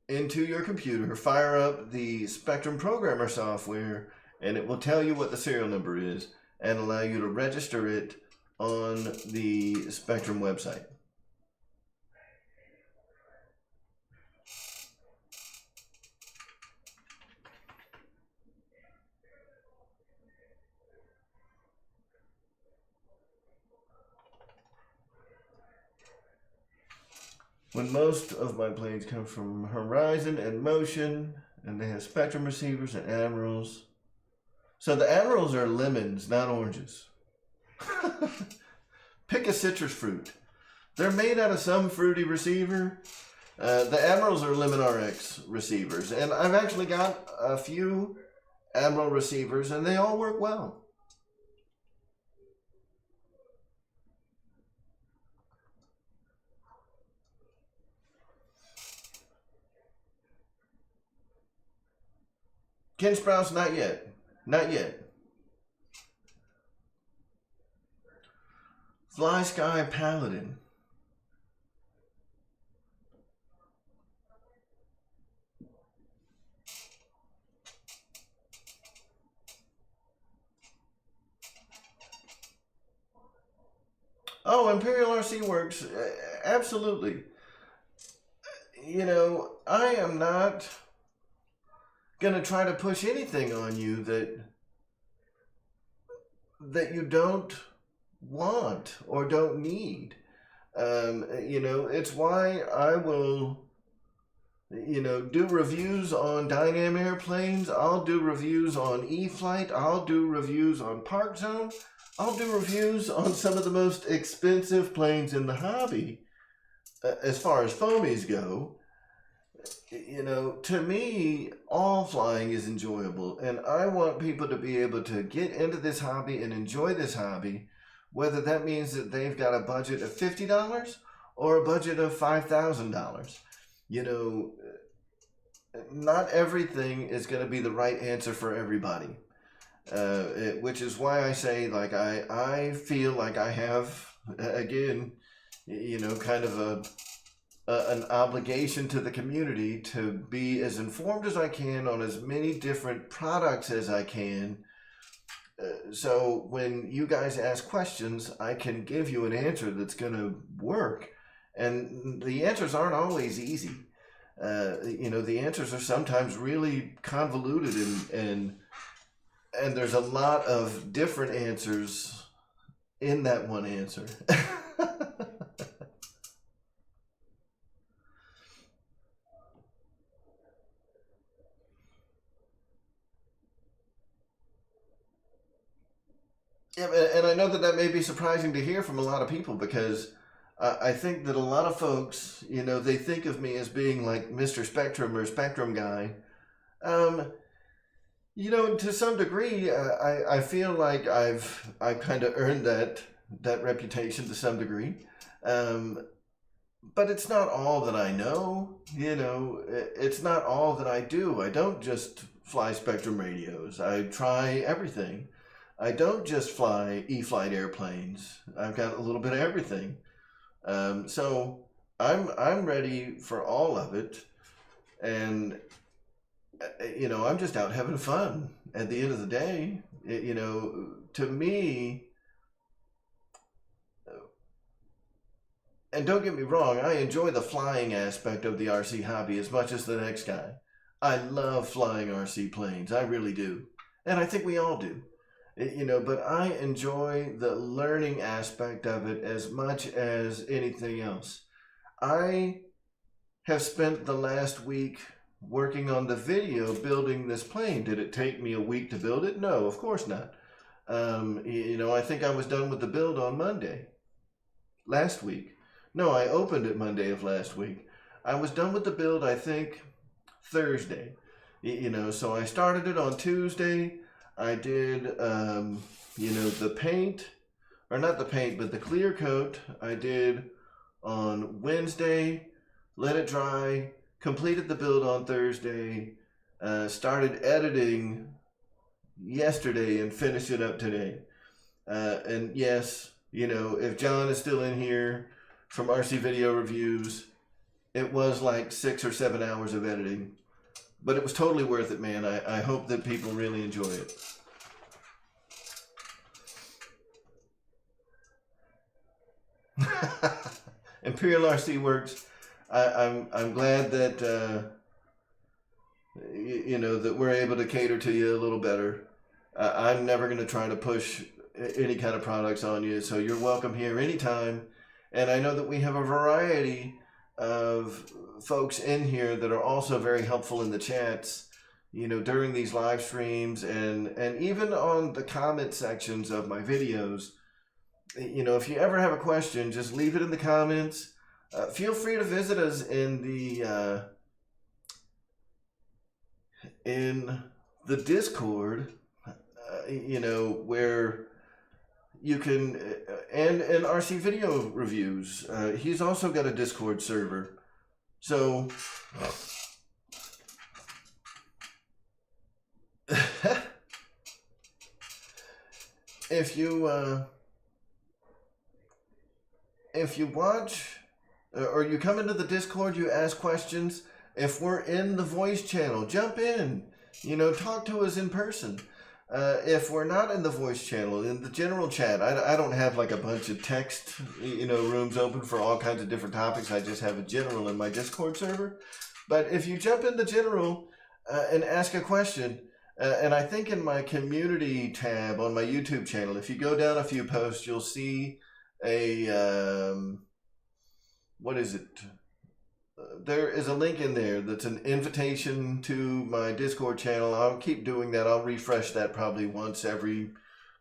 into your computer, fire up the Spectrum Programmer software, and it will tell you what the serial number is and allow you to register it on the Spectrum website. When most of my planes come from Horizon and Motion, and they have Spectrum receivers and Admirals. So the Admirals are lemons, not oranges. Pick a citrus fruit. They're made out of some fruity receiver. The Admirals are Lemon RX receivers, and I've actually got a few Admiral receivers, and they all work well. Ken Sprouse, not yet. Not yet. Fly Sky Paladin. Oh, Imperial RC Works, absolutely. You know, I am not gonna try to push anything on you that you don't want or don't need. You know, it's why I will, you know, do reviews on Dynam airplanes. I'll do reviews on E-Flight. I'll do reviews on Park Zone. I'll do reviews on some of the most expensive planes in the hobby, as far as foamies go. You know, to me, all flying is enjoyable, and I want people to be able to get into this hobby and enjoy this hobby, whether that means that they've got a budget of $50 or a budget of $5,000. You know, not everything is going to be the right answer for everybody, which is why I say, like, I feel like I have, again, you know, kind of an obligation to the community to be as informed as I can on as many different products as I can. So when you guys ask questions, I can give you an answer that's going to work. And the answers aren't always easy. You know, the answers are sometimes really convoluted, and there's a lot of different answers in that one answer. Yeah, and I know that that may be surprising to hear from a lot of people, because I think that a lot of folks, you know, they think of me as being like Mr. Spectrum or Spectrum guy. You know, to some degree, I feel like I've kind of earned that reputation to some degree. But it's not all that I know. You know, it's not all that I do. I don't just fly Spectrum radios. I try everything. I don't just fly E-Flight airplanes. I've got a little bit of everything. So I'm ready for all of it, and you know, I'm just out having fun at the end of the day. You know, to me, and don't get me wrong, I enjoy the flying aspect of the RC hobby as much as the next guy. I love flying RC planes, I really do, and I think we all do. You know, but I enjoy the learning aspect of it as much as anything else. I have spent the last week working on the video building this plane. Did it take me a week to build it? No, of course not. You know, I think I was done with the build on Monday last week. No, I opened it Monday of last week. I was done with the build, I think, Thursday. You know, so I started it on Tuesday. I did, you know, the paint, or not the paint, but the clear coat I did on Wednesday, let it dry, completed the build on Thursday, started editing yesterday and finished it up today. And yes, you know, if John is still in here from RC Video Reviews, it was like 6 or 7 hours of editing. But it was totally worth it, man. I hope that people really enjoy it. Imperial RC Works. I'm glad that you know, that we're able to cater to you a little better. I'm never going to try to push any kind of products on you, so you're welcome here anytime. And I know that we have a variety of folks in here that are also very helpful in the chats, you know, during these live streams, and even on the comment sections of my videos. You know, if you ever have a question, just leave it in the comments. Feel free to visit us in the Discord, you know, where you can, and RC Video Reviews. He's also got a Discord server. So if you watch or you come into the Discord, you ask questions. If we're in the voice channel, jump in. You know, talk to us in person. If we're not in the voice channel, in the general chat, I don't have like a bunch of text, you know, rooms open for all kinds of different topics. I just have a general in my Discord server. But if you jump in the general and ask a question, and I think in my community tab on my YouTube channel, if you go down a few posts, you'll see a, what is it? There is a link in there that's an invitation to my Discord channel. I'll keep doing that. I'll refresh that probably once every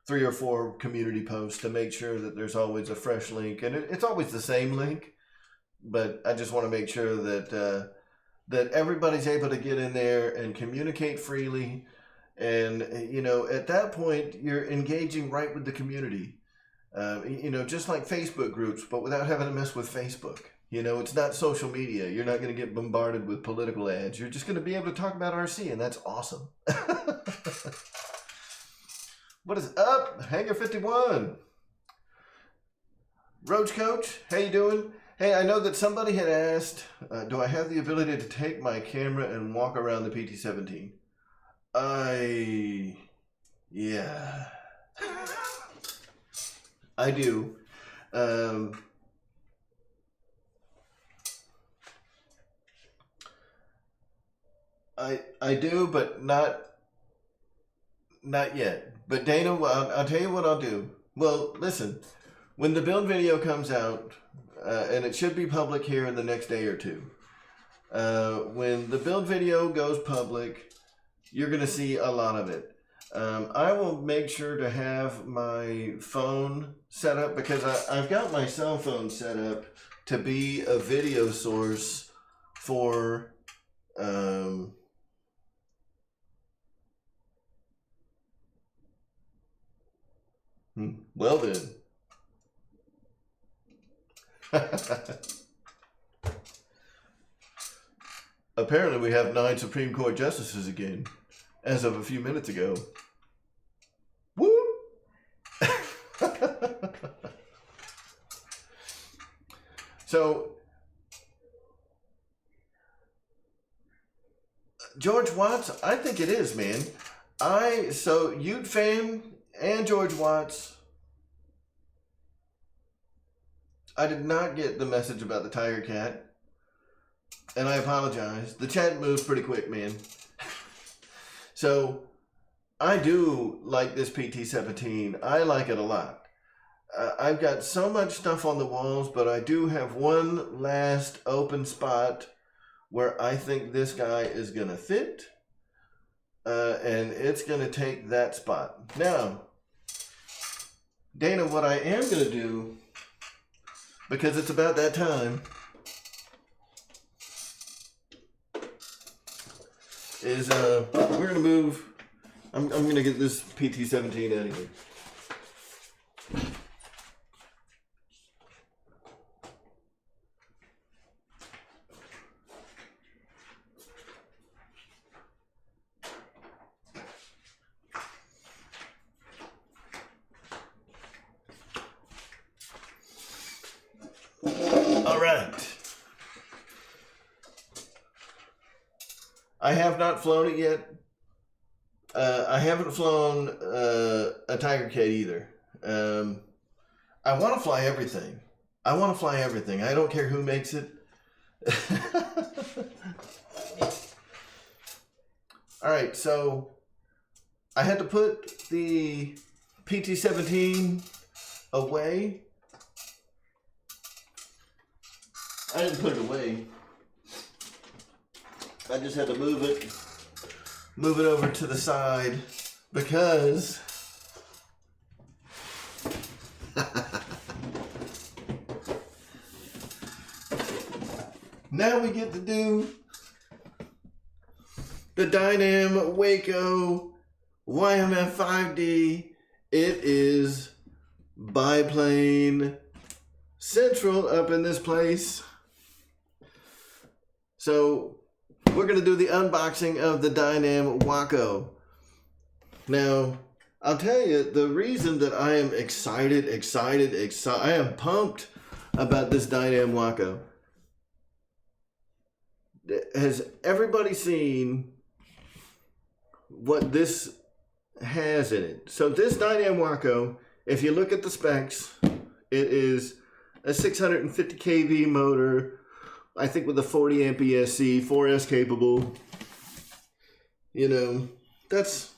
3 or 4 community posts to make sure that there's always a fresh link. And it's always the same link, but I just want to make sure that that everybody's able to get in there and communicate freely. And, you know, at that point, you're engaging right with the community. You know, just like Facebook groups, but without having to mess with Facebook. You know, it's not social media. You're not going to get bombarded with political ads. You're just going to be able to talk about RC, and that's awesome. What is up? Hanger 51. Roach Coach, how you doing? Hey, I know that somebody had asked, do I have the ability to take my camera and walk around the PT-17? Yeah. I do. I do, but not yet. But Dana, I'll tell you what I'll do. Well, listen, when the build video comes out, and it should be public here in the next day or two. When the build video goes public, you're going to see a lot of it. I will make sure to have my phone set up because I've got my cell phone set up to be a video source for well then. Apparently we have 9 Supreme Court justices again, as of a few minutes ago. Woo! So, George Watts, I think it is, man. So Ute fan and George Watts, I did not get the message about the Tiger Cat, and I apologize. The chat moves pretty quick, man. So, I do like this PT-17. I like it a lot. I've got so much stuff on the walls, but I do have one last open spot where I think this guy is going to fit, and it's going to take that spot. Now, Dana, what I am going to do, because it's about that time, is we're going to move. I'm going to get this PT-17 out of here. All right. I have not flown it yet. I haven't flown a Tiger Cat either. I want to fly everything. I don't care who makes it. All right, so I had to put the PT-17 away. I didn't put it away. I just had to move it over to the side because now we get to do the Dynam Waco YMF5D. It is biplane central up in this place. So we're going to do the unboxing of the Dynam Waco. Now, I'll tell you, the reason that I am excited, I am pumped about this Dynam Waco. Has everybody seen what this has in it? So this Dynam Waco, if you look at the specs, it is a 650 kV motor, I think with a 40 amp ESC, 4S capable. You know, that's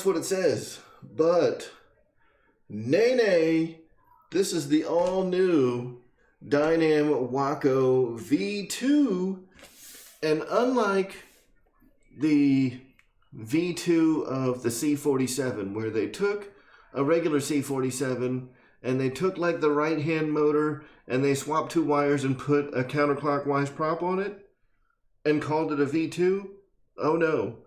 what it says. But nay, this is the all new Dynam Waco V2, and unlike the V2 of the C47, where they took a regular C47 and they took like the right hand motor and they swapped two wires and put a counterclockwise prop on it and called it a V2. Oh no,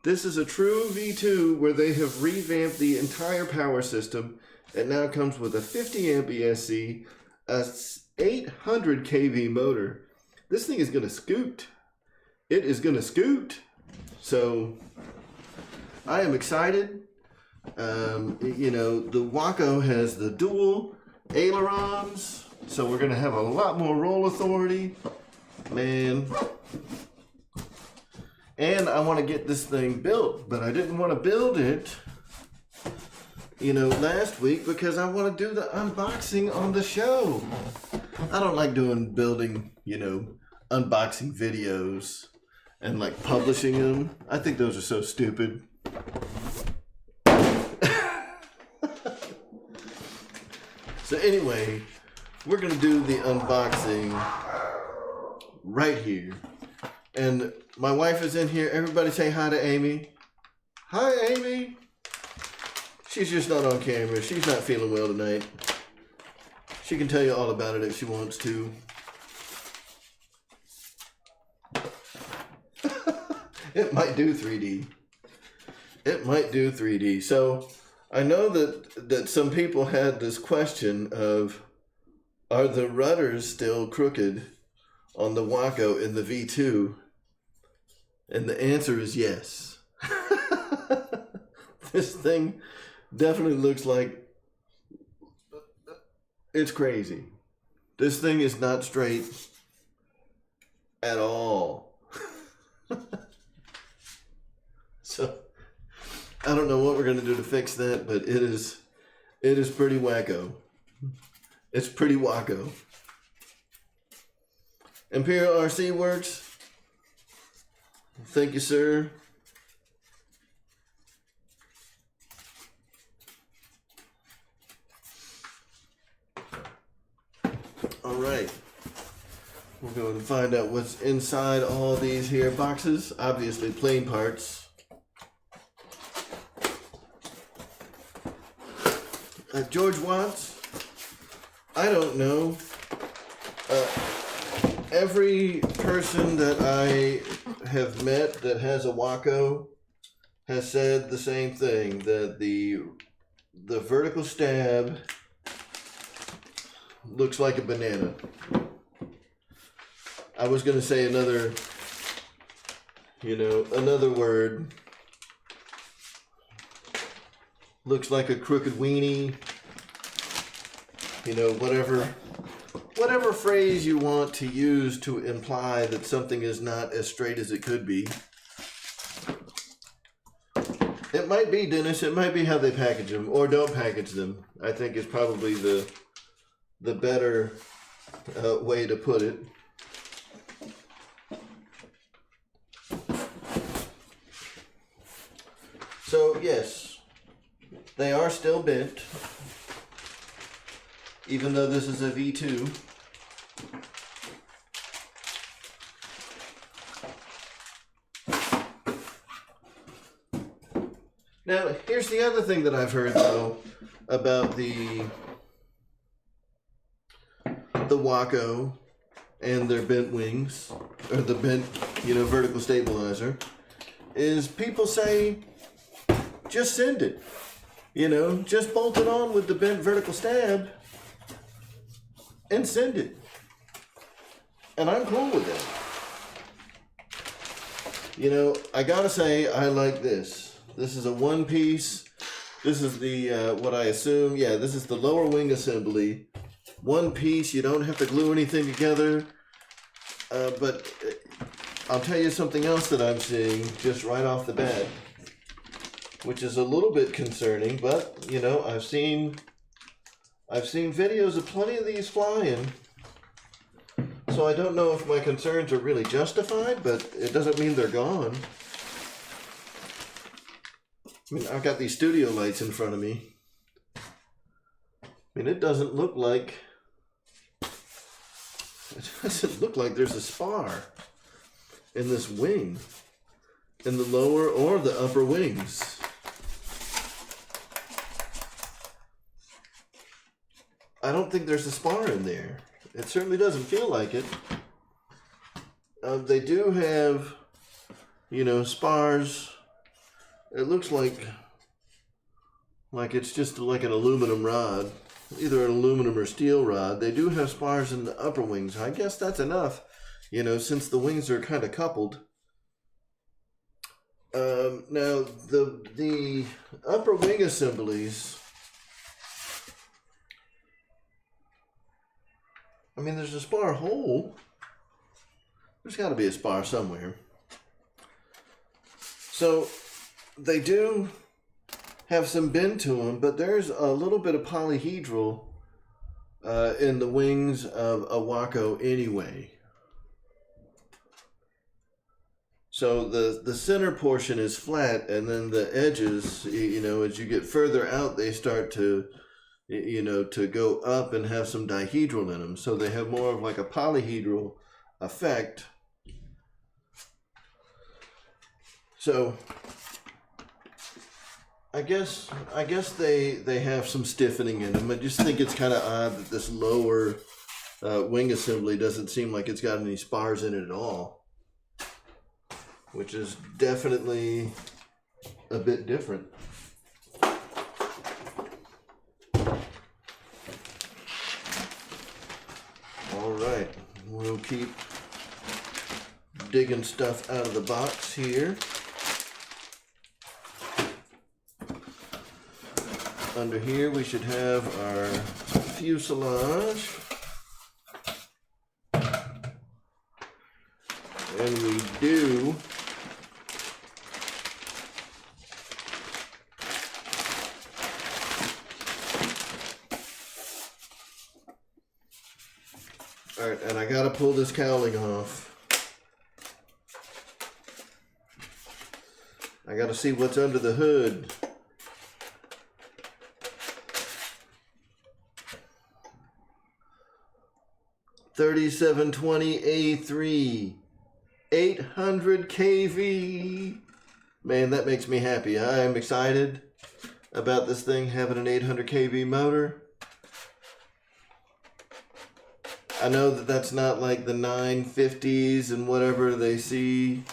this is a true V2 where they have revamped the entire power system. It now comes with a 50 amp ESC, a 800 kV motor. This thing is gonna scoot. It is gonna scoot. So I am excited. You know, the Waco has the dual ailerons, so we're gonna have a lot more roll authority, man. And I want to get this thing built, but I didn't want to build it, you know, last week because I want to do the unboxing on the show. I don't like doing building, you know, unboxing videos and like publishing them. I think those are so stupid. So anyway, we're going to do the unboxing right here. And my wife is in here. Everybody say hi to Amy. Hi, Amy. She's just not on camera. She's not feeling well tonight. She can tell you all about it if she wants to. It might do 3D. It might do 3D. So I know that some people had this question of, are the rudders still crooked on the Waco in the V2? And the answer is yes. This thing definitely looks like it's crazy. This thing is not straight at all. So I don't know what we're gonna do to fix that, but it is pretty wacko. It's pretty wacko. Imperial RC Works. Thank you, sir. All right. We'll go and find out what's inside all these here boxes. Obviously, plain parts. George Watts. I don't know. Every person that I have met that has a Waco has said the same thing, that the vertical stab looks like a banana. I was going to say another word. Looks like a crooked weenie. You know, whatever phrase you want to use to imply that something is not as straight as it could be. It might be, Dennis, it might be how they package them or don't package them. I think is probably the better way to put it. So yes, they are still bent, even though this is a V2. Now, here's the other thing that I've heard, though, about the Waco and their bent wings, or the bent, vertical stabilizer, is people say, just send it. Just bolt it on with the bent vertical stab and send it. And I'm cool with that. I gotta say, I like this. This is a one piece. This is the, what I assume, yeah, this is the lower wing assembly. One piece, you don't have to glue anything together. But I'll tell you something else that I'm seeing just right off the bat, which is a little bit concerning, but you know, I've seen videos of plenty of these flying. So I don't know if my concerns are really justified, but it doesn't mean they're gone. I mean, I've got these studio lights in front of me. I mean, it doesn't look like there's a spar in this wing, in the lower or the upper wings. I don't think there's a spar in there. It certainly doesn't feel like it. They do have, you know, spars. It looks like it's just like an aluminum rod, either an aluminum or steel rod. They do have spars in the upper wings. I guess that's enough, you know, since the wings are kind of coupled. Now the upper wing assemblies, I mean, there's a spar hole. There's got to be a spar somewhere. So they do have some bend to them, but there's a little bit of polyhedral in the wings of a Waco anyway. So the center portion is flat, and then the edges, you know, as you get further out, they start to, you know, to go up and have some dihedral in them. So they have more of like a polyhedral effect. So I guess they have some stiffening in them. I just think it's kind of odd that this lower wing assembly doesn't seem like it's got any spars in it at all, which is definitely a bit different. All right, we'll keep digging stuff out of the box here. Under here we should have our fuselage, and we do. All right, and I gotta pull this cowling off. I gotta see what's under the hood. (3720A3) 800 kV. Man, that makes me happy. I am excited about this thing having an 800 kV motor. I know that that's not like the 950s and whatever they see.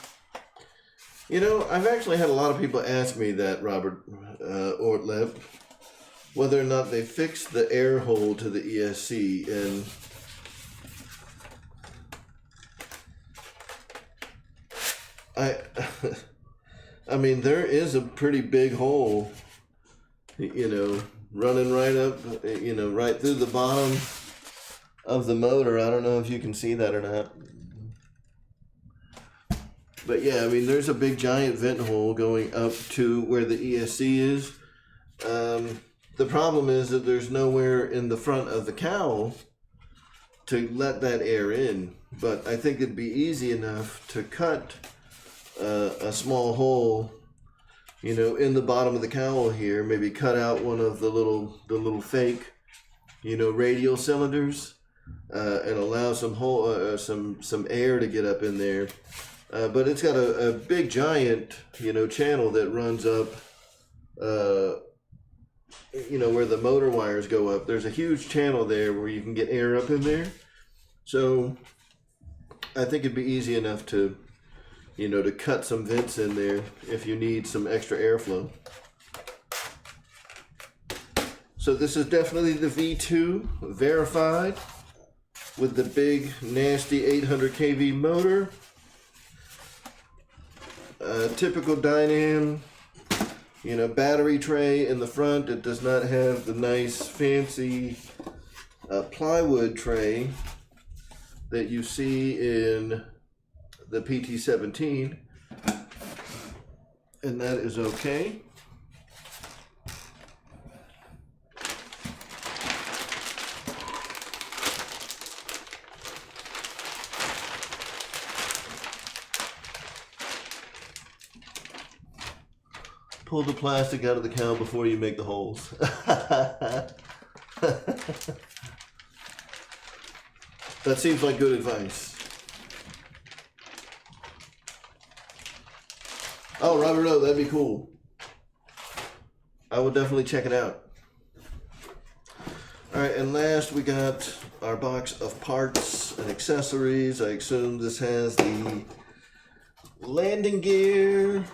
You know, I've actually had a lot of people ask me that, Robert Ortleb, whether or not they fixed the air hole to the ESC, and I mean, there is a pretty big hole, you know, running right up, you know, right through the bottom of the motor. I don't know if you can see that or not. But yeah, I mean, there's a big giant vent hole going up to where the ESC is. The problem is that there's nowhere in the front of the cowl to let that air in. But I think it'd be easy enough to cut a small hole, you know, in the bottom of the cowl here. Maybe cut out one of the little fake, you know, radial cylinders, and allow some air to get up in there. But it's got a big giant, you know, channel that runs up, you know, where the motor wires go up. There's a huge channel there where you can get air up in there. So I think it'd be easy enough to, you know, to cut some vents in there if you need some extra airflow. So this is definitely the V2 verified with the big nasty 800 kV motor. Typical Dynam you know, battery tray in the front. It does not have the nice fancy plywood tray that you see in the PT-17, and that is okay. Pull the plastic out of the cow before you make the holes. That seems like good advice. Oh, Robert O, that'd be cool. I will definitely check it out. All right, and last we got our box of parts and accessories. I assume this has the landing gear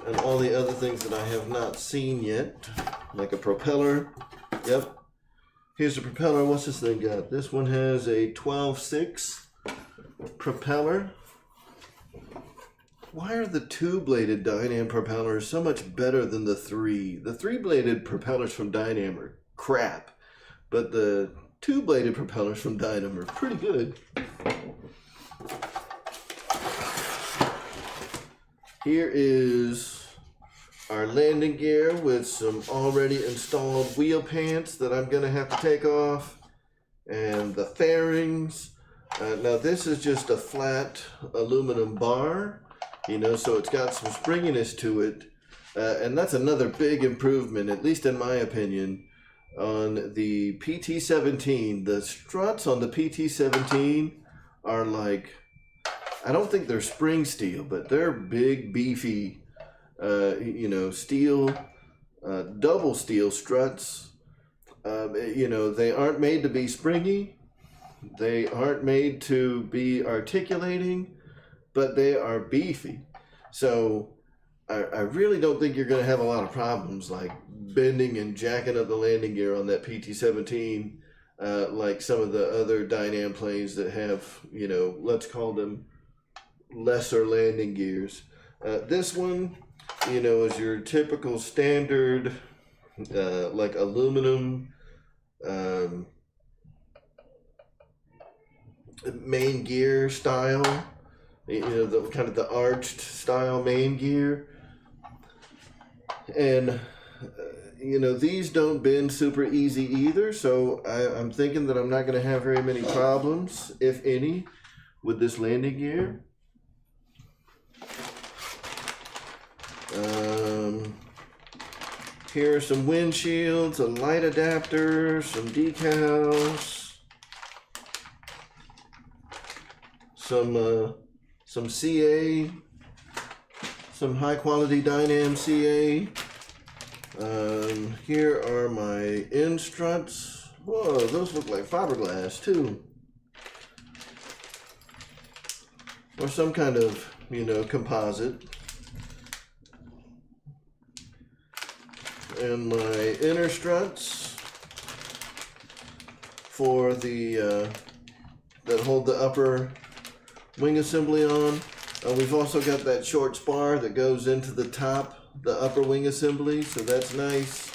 and all the other things that I have not seen yet, like a propeller. Yep. Here's the propeller. What's this thing got? This one has a 12.6 propeller. Why are the two-bladed Dynam propellers so much better than the three? The three-bladed propellers from Dynam are crap, but the two-bladed propellers from Dynam are pretty good. Here is our landing gear with some already installed wheel pants that I'm gonna have to take off, and the fairings. Now this is just a flat aluminum bar, you know, so it's got some springiness to it, and that's another big improvement, at least in my opinion, on the PT-17. The struts on the PT-17 are like, I don't think they're spring steel, but they're big, beefy, you know, steel, double steel struts. You know, they aren't made to be springy. They aren't made to be articulating, but they are beefy. So I really don't think you're going to have a lot of problems like bending and jacking up the landing gear on that PT-17, like some of the other Dynam planes that have, you know, let's call them lesser landing gears. This one, you know, is your typical standard like aluminum main gear style, you know, the kind of the arched style main gear. And you know, these don't bend super easy either, so I'm thinking that I'm not going to have very many problems, if any, with this landing gear. Here are some windshields, a light adapter, some decals, some CA, some high quality Dynam CA. Here are my end struts. Whoa, those look like fiberglass too. Or some kind of, you know, composite. And my inner struts for the that hold the upper wing assembly on. We've also got that short spar that goes into the top, the upper wing assembly, so that's nice.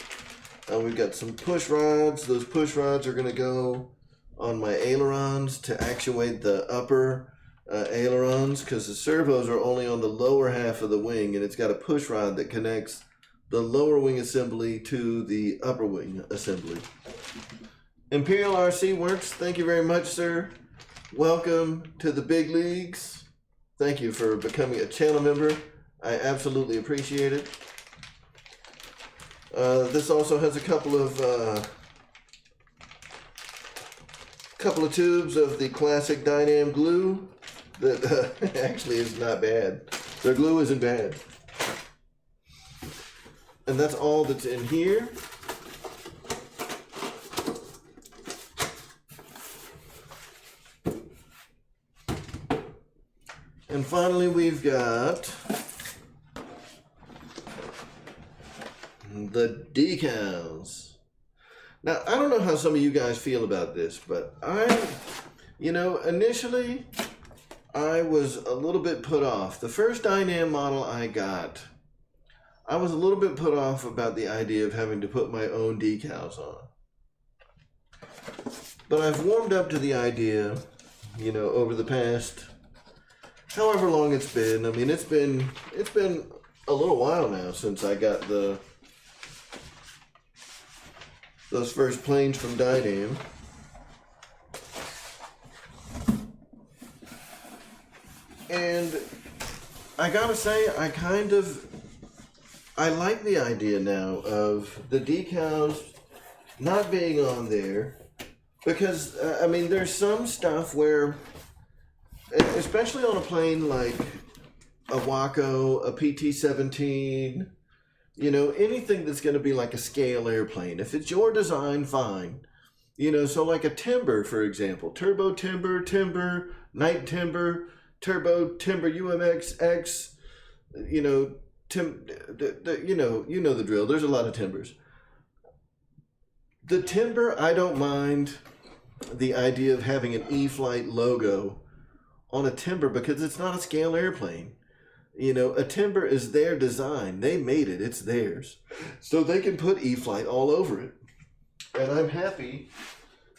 We've got some push rods. Those push rods are going to go on my ailerons to actuate the upper ailerons, because the servos are only on the lower half of the wing, and it's got a push rod that connects the lower wing assembly to the upper wing assembly. Imperial RC Works, thank you very much, sir. Welcome to the big leagues. Thank you for becoming a channel member. I absolutely appreciate it. This also has a couple of tubes of the classic Dynam glue that actually is not bad. Their glue isn't bad. And that's all that's in here. And finally, we've got the decals. Now, I don't know how some of you guys feel about this, but you know, initially, I was a little bit put off. The first Dynam model I got I was a little bit put off about the idea of having to put my own decals on. But I've warmed up to the idea, you know, over the past however long it's been. I mean, it's been a little while now since I got those first planes from Dynam. And I gotta say, I like the idea now of the decals not being on there, because I mean, there's some stuff where, especially on a plane like a Waco, a PT-17, you know, anything that's going to be like a scale airplane. If it's your design, fine. You know, so like a Timber, for example, Turbo Timber, Timber, Night Timber, Turbo Timber UMXX, you know, you know the drill. There's a lot of Timbers. The Timber, I don't mind the idea of having an E-flite logo on a Timber because it's not a scale airplane. You know, a Timber is their design. They made it. It's theirs. So they can put E-flite all over it. And I'm happy,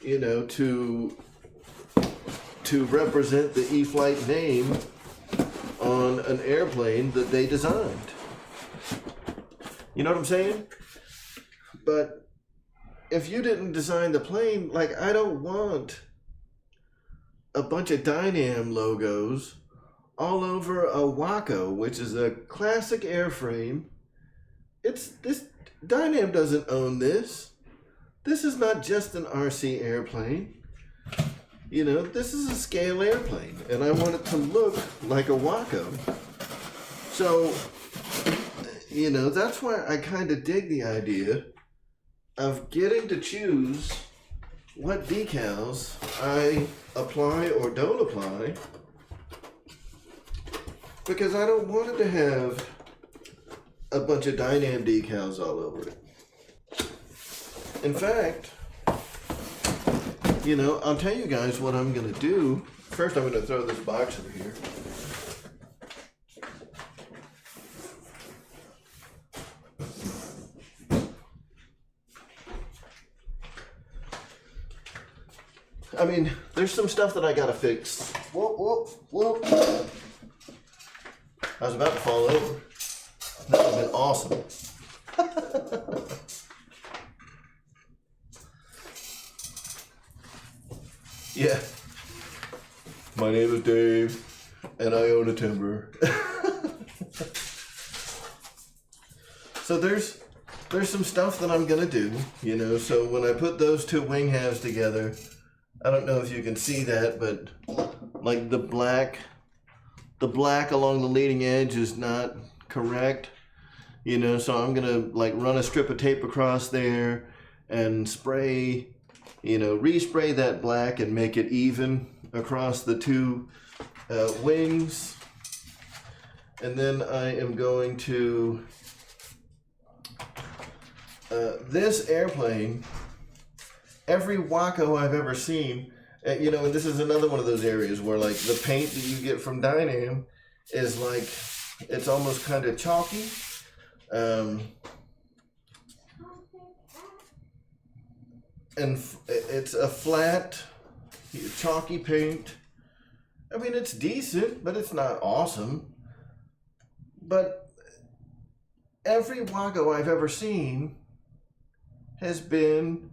you know, to represent the E-flite name on an airplane that they designed. You know what I'm saying? But if you didn't design the plane, like, I don't want a bunch of Dynam logos all over a Waco, which is a classic airframe. Dynam doesn't own this. This is not just an RC airplane. You know, this is a scale airplane, and I want it to look like a Waco. So, you know, that's why I kind of dig the idea of getting to choose what decals I apply or don't apply, because I don't want it to have a bunch of Dynam decals all over it. In fact, you know, I'll tell you guys what I'm going to do. First, I'm going to throw this box over here. I mean, there's some stuff that I got to fix. Whoop, whoop, whoop. I was about to fall over. That would have been awesome. Yeah. My name is Dave, and I own a Timber. So there's some stuff that I'm gonna do, you know. So when I put those two wing halves together, I don't know if you can see that, but like the black along the leading edge is not correct, you know. So I'm gonna like run a strip of tape across there and spray, you know, respray that black and make it even across the two wings. And then I am going to, this airplane, every Waco I've ever seen, you know, and this is another one of those areas where like the paint that you get from Dynam is like, it's almost kind of chalky. And it's a flat, chalky paint. I mean, it's decent, but it's not awesome. But every Waco I've ever seen has been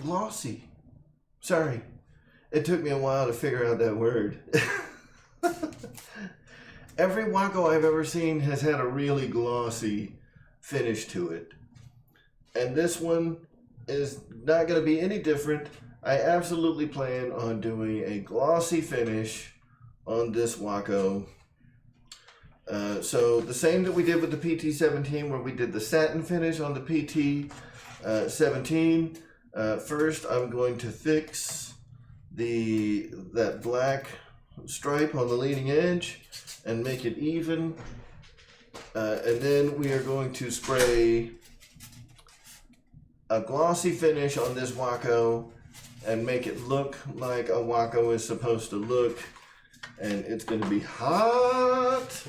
glossy. Sorry, it took me a while to figure out that word. Every Waco I've ever seen has had a really glossy finish to it. And this one is not going to be any different. I absolutely plan on doing a glossy finish on this Waco. So the same that we did with the PT-17, where we did the satin finish on the PT-17. First, I'm going to fix that black stripe on the leading edge and make it even. And then we are going to spray a glossy finish on this Waco and make it look like a Waco is supposed to look. and it's going to be hot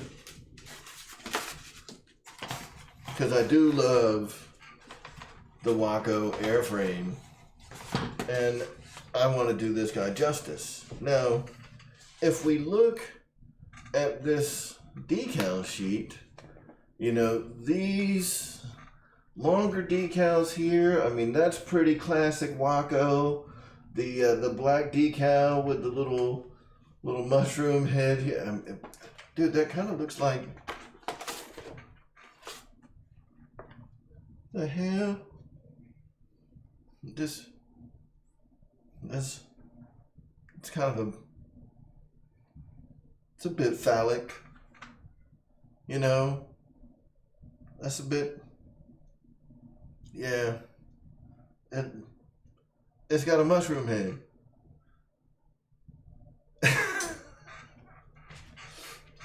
because I do love the Waco airframe, and I want to do this guy justice. Now, if we look at this decal sheet, you know, these longer decals here, I mean, that's pretty classic Waco. The black decal with the little mushroom head here. Dude, that kind of looks like, the hell? This it's kind of it's a bit phallic, you know. That's a bit, yeah. It's got a mushroom head.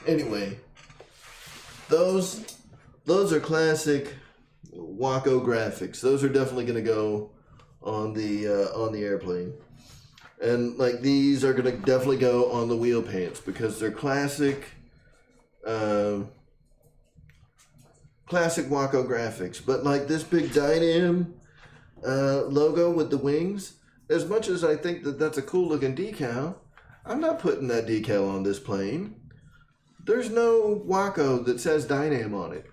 Anyway, those are classic Waco graphics. Those are definitely going to go on the airplane, and like these are going to definitely go on the wheel pants because they're classic Waco graphics. But like this big Dynam logo with the wings, as much as I think that that's a cool looking decal, I'm not putting that decal on this plane. There's no Waco that says Dynam on it.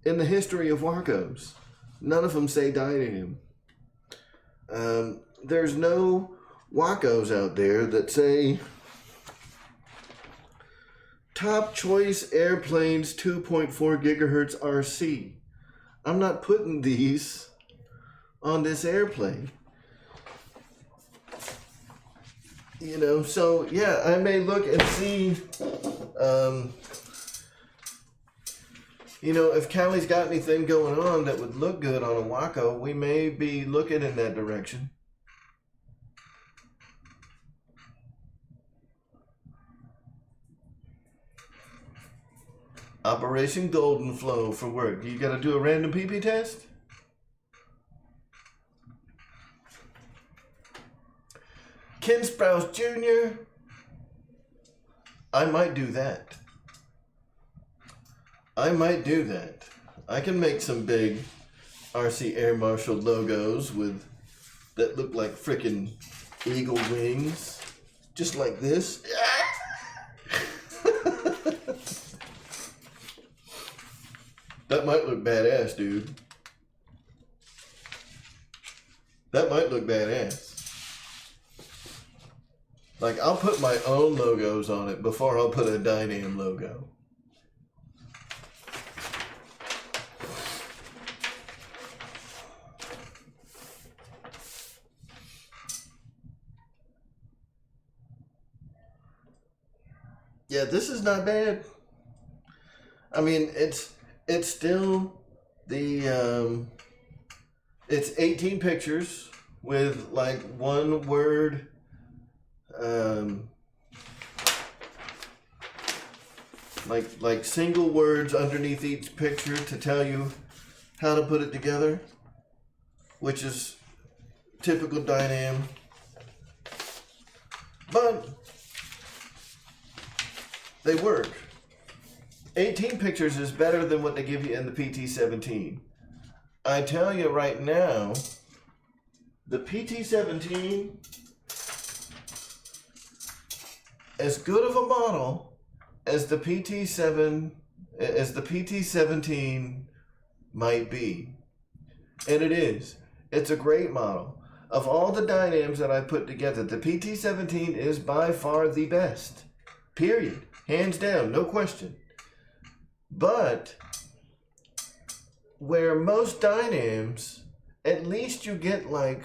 In the history of Wacos, none of them say Dynam. There's no Wacos out there that say Top Choice Airplanes 2.4 gigahertz RC. I'm not putting these on this airplane. You know, so yeah, I may look and see, you know, if Callie's got anything going on that would look good on a Waco, we may be looking in that direction. Operation Golden Flow for work. You got to do a random PP test? Ken Sprouse Jr. I might do that. I might do that. I can make some big RC Air Marshal logos with that look like frickin' eagle wings, just like this. That might look badass, dude. That might look badass. Like, I'll put my own logos on it before I'll put a Dynam logo. Yeah, this is not bad. I mean, it's still the it's 18 pictures with like one word like single words underneath each picture to tell you how to put it together, which is typical Dynam. But they work. 18 pictures is better than what they give you in the PT-17. I tell you right now, the PT-17, as good of a model as the PT-17 might be, and it is. It's a great model. Of all the Dynams that I put together, the PT-17 is by far the best. Period. Hands down, no question. But where most Dynams, at least you get like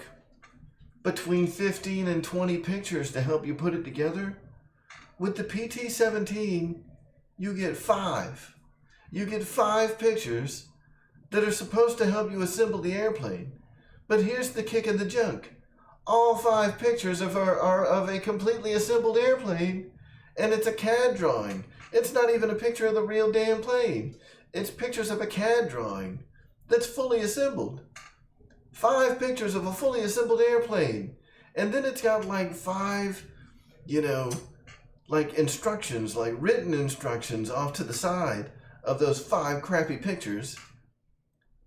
between 15 and 20 pictures to help you put it together. With the PT-17, you get 5. You get 5 pictures that are supposed to help you assemble the airplane. But here's the kick in the junk. All 5 pictures are of a completely assembled airplane, and it's a CAD drawing. It's not even a picture of the real damn plane. It's pictures of a CAD drawing that's fully assembled. 5 pictures of a fully assembled airplane. And then it's got like 5, you know, like instructions, like written instructions off to the side of those 5 crappy pictures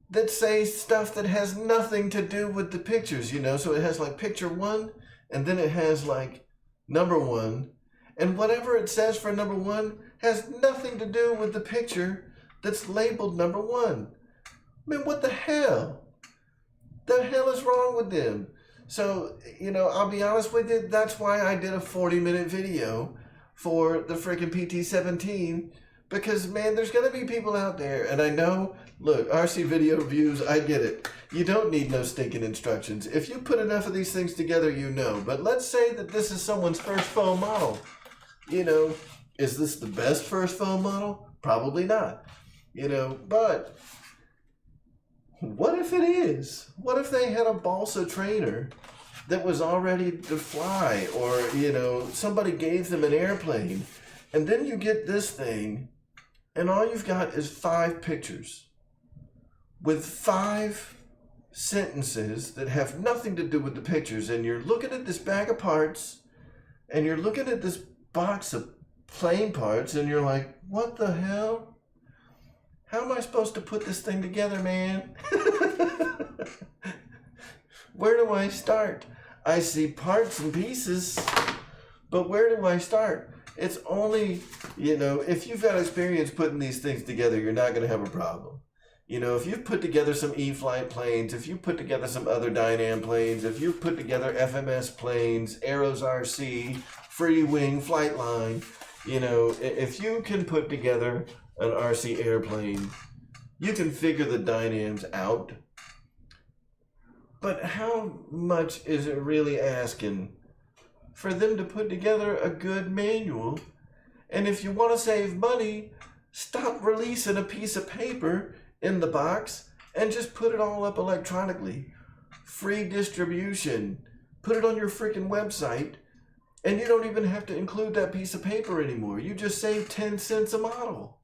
that say stuff that has nothing to do with the pictures, you know? So it has like picture 1, and then it has like number 1, and whatever it says for number 1 has nothing to do with the picture that's labeled number 1. I mean, what the hell? The hell is wrong with them? So, you know, I'll be honest with you, that's why I did a 40-minute video for the freaking PT-17, because, man, there's going to be people out there, and I know, look, RC video reviews, I get it. You don't need no stinking instructions. If you put enough of these things together, you know. But let's say that this is someone's first phone model. You know, is this the best first phone model? Probably not. You know, but what if it is? What if they had a balsa trainer that was all ready to fly, or, you know, somebody gave them an airplane, and then you get this thing, and all you've got is 5 pictures with 5 sentences that have nothing to do with the pictures, and you're looking at this bag of parts, and you're looking at this box of plane parts, and you're like, what the hell? How am I supposed to put this thing together, man? Where do I start? I see parts and pieces, but where do I start? It's only, you know, if you've got experience putting these things together, you're not going to have a problem. You know, if you've put together some E-Flight planes, if you put together some other Dynam planes, if you've put together FMS planes, Arrows RC, Free Wing, Flightline, you know, if you can put together an RC airplane, you can figure the dynams out. But how much is it really asking for them to put together a good manual? And if you want to save money, stop releasing a piece of paper in the box and just put it all up electronically. Free distribution. Put it on your freaking website, and you don't even have to include that piece of paper anymore. You just save 10 cents a model.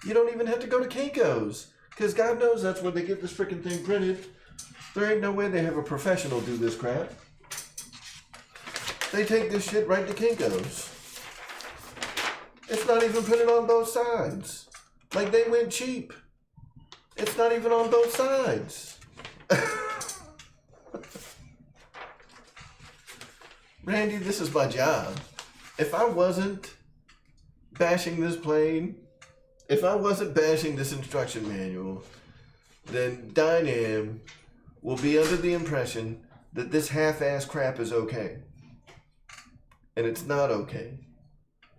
You don't even have to go to Kinko's, because God knows that's where they get this freaking thing printed. There ain't no way they have a professional do this crap. They take this shit right to Kinko's. It's not even printed on both sides. Like, they went cheap. It's not even on both sides. Randy, this is my job. If I wasn't bashing this plane, if I wasn't bashing this instruction manual, then Dynam will be under the impression that this half-ass crap is okay. And it's not okay.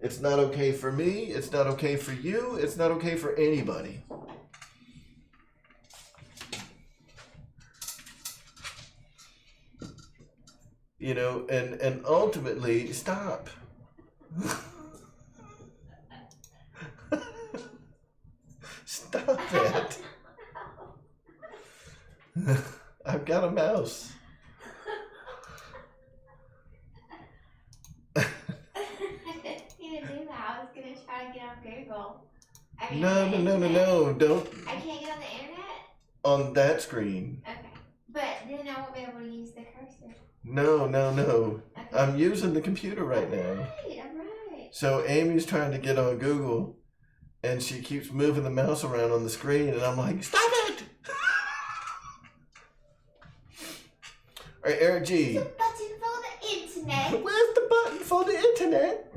It's not okay for me, it's not okay for you, it's not okay for anybody. You know, and ultimately, stop. Stop that. I've got a mouse. I didn't do that. I was going to try to get on Google. No, don't. I can't get on the internet? On that screen. Okay. But then I won't be able to use the cursor. No. Okay. I'm using the computer right now. Alright. So Amy's trying to get on Google, and she keeps moving the mouse around on the screen, and I'm like, stop it! All right, Eric G. There's a button for the internet. Where's the button for the internet?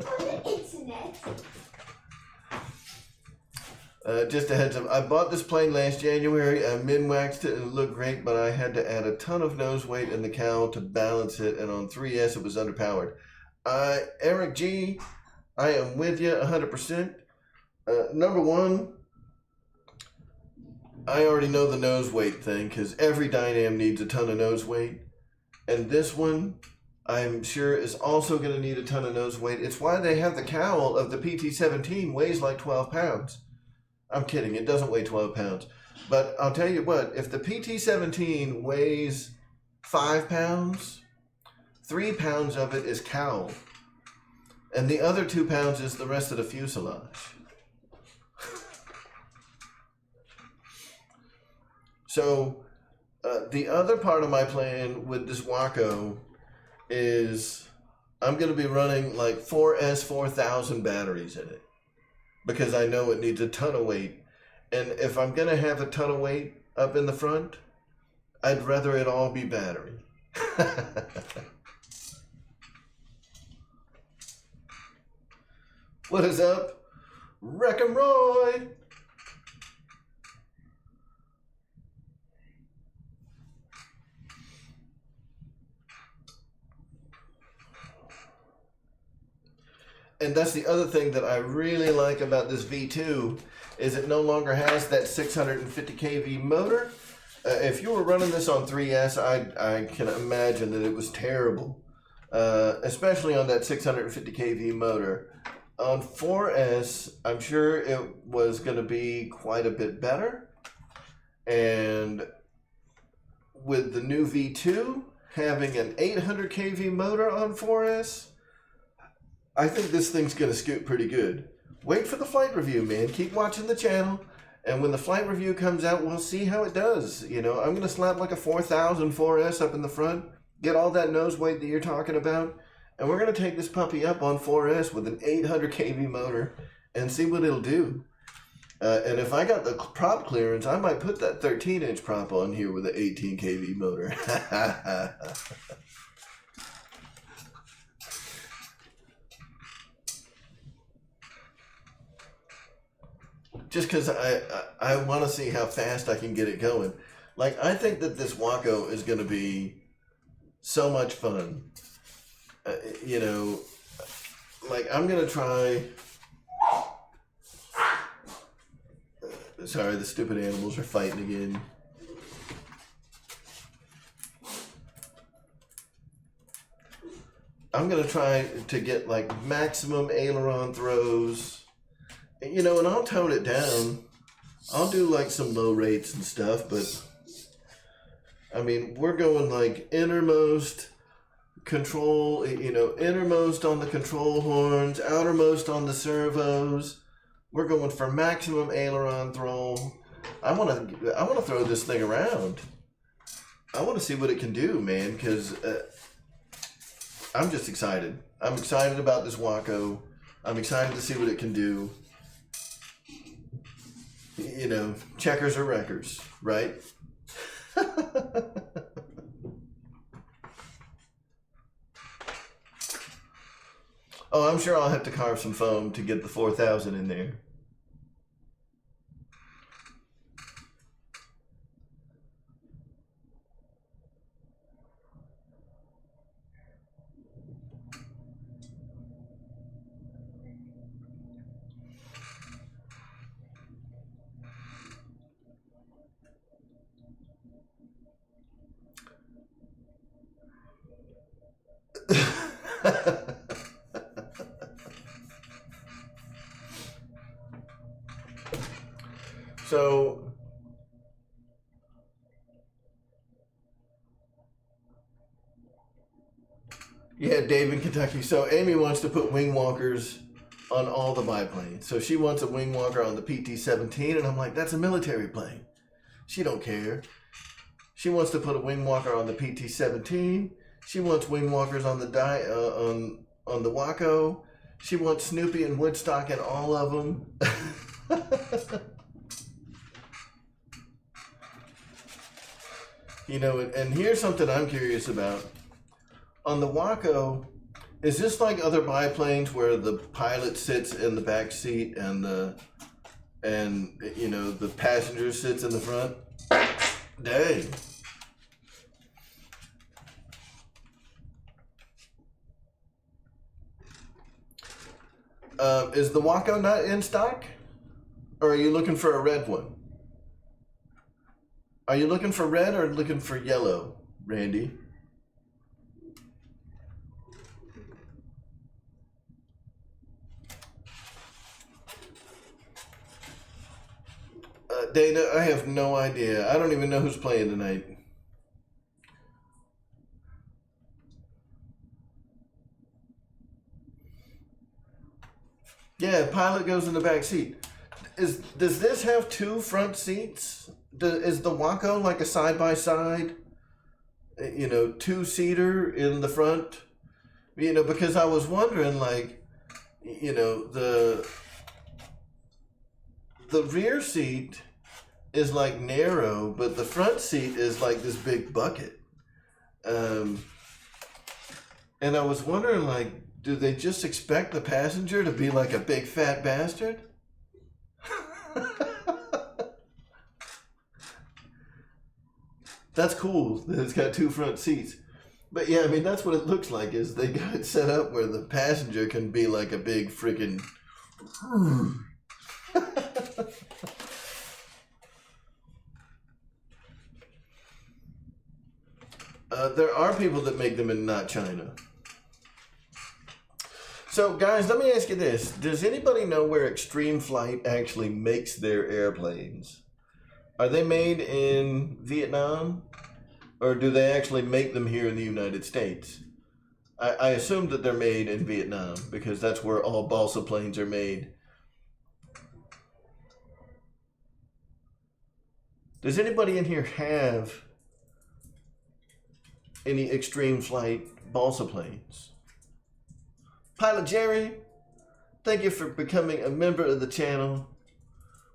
For the internet. Just a heads up, I bought this plane last January. I min-waxed it and it looked great, but I had to add a ton of nose weight in the cowl to balance it, and on 3S it was underpowered. Eric G, I am with you 100%. Number one, I already know the nose weight thing, because every Dynam needs a ton of nose weight. And this one, I'm sure, is also going to need a ton of nose weight. It's why they have the cowl of the PT-17 weighs like 12 pounds. I'm kidding, it doesn't weigh 12 pounds. But I'll tell you what, if the PT-17 weighs 5 pounds, 3 pounds of it is cowl. And the other 2 pounds is the rest of the fuselage. So the other part of my plan with this Waco is I'm going to be running like 4S4000 batteries in it because I know it needs a ton of weight. And if I'm going to have a ton of weight up in the front, I'd rather it all be battery. What is up? Wreckin' Roy! And that's the other thing that I really like about this V2 is it no longer has that 650 kV motor. If you were running this on 3S, I can imagine that it was terrible, especially on that 650 kV motor. On 4S, I'm sure it was going to be quite a bit better. And with the new V2 having an 800 kV motor on 4S, I think this thing's going to scoot pretty good. Wait for the flight review, man. Keep watching the channel. And when the flight review comes out, we'll see how it does. You know, I'm going to slap like a 4000 4S up in the front, get all that nose weight that you're talking about, and we're going to take this puppy up on 4S with an 800 kV motor and see what it'll do. And if I got the prop clearance, I might put that 13-inch prop on here with an 18 kV motor. Just because I want to see how fast I can get it going. Like, I think that this Waco is going to be so much fun. You know, like, I'm going to try... Sorry, the stupid animals are fighting again. I'm going to try to get, like, maximum aileron throws. You know, and I'll tone it down. I'll do like some low rates and stuff, but I mean, we're going like innermost control, you know, innermost on the control horns, outermost on the servos. We're going for maximum aileron throw. I want to throw this thing around. I want to see what it can do, man, because I'm just excited. I'm excited about this Waco. I'm excited to see what it can do. You know, checkers or wreckers, right? Oh, I'm sure I'll have to carve some foam to get the 4000 in there. So, yeah, Dave in Kentucky. So Amy wants to put wing walkers on all the biplanes. So she wants a wing walker on the PT-17, and I'm like, that's a military plane. She don't care. She wants to put a wing walker on the PT-17. She wants wing walkers on the on the Waco. She wants Snoopy and Woodstock in all of them. You know, and here's something I'm curious about. On the Waco, is this like other biplanes where the pilot sits in the back seat and you know, the passenger sits in the front? Dang. Is the Waco not in stock? Or are you looking for a red one? Are you looking for red or looking for yellow, Randy? Dana, I have no idea. I don't even know who's playing tonight. Yeah, pilot goes in the back seat. Does this have two front seats? Is the Waco like a side-by-side, you know, two-seater in the front You know, because I was wondering, like, you know, the rear seat is like narrow, but the front seat is like this big bucket. And I was wondering, like, do they just expect the passenger to be like a big fat bastard? That's cool that it's got two front seats. But yeah, I mean, that's what it looks like, is they got it set up where the passenger can be like a big freaking... There are people that make them in not China. So guys, let me ask you this. Does anybody know where Extreme Flight actually makes their airplanes? Are they made in Vietnam? Or do they actually make them here in the United States? I assume that they're made in Vietnam because that's where all balsa planes are made. Does anybody in here have any Extreme Flight balsa planes? Pilot Jerry, thank you for becoming a member of the channel.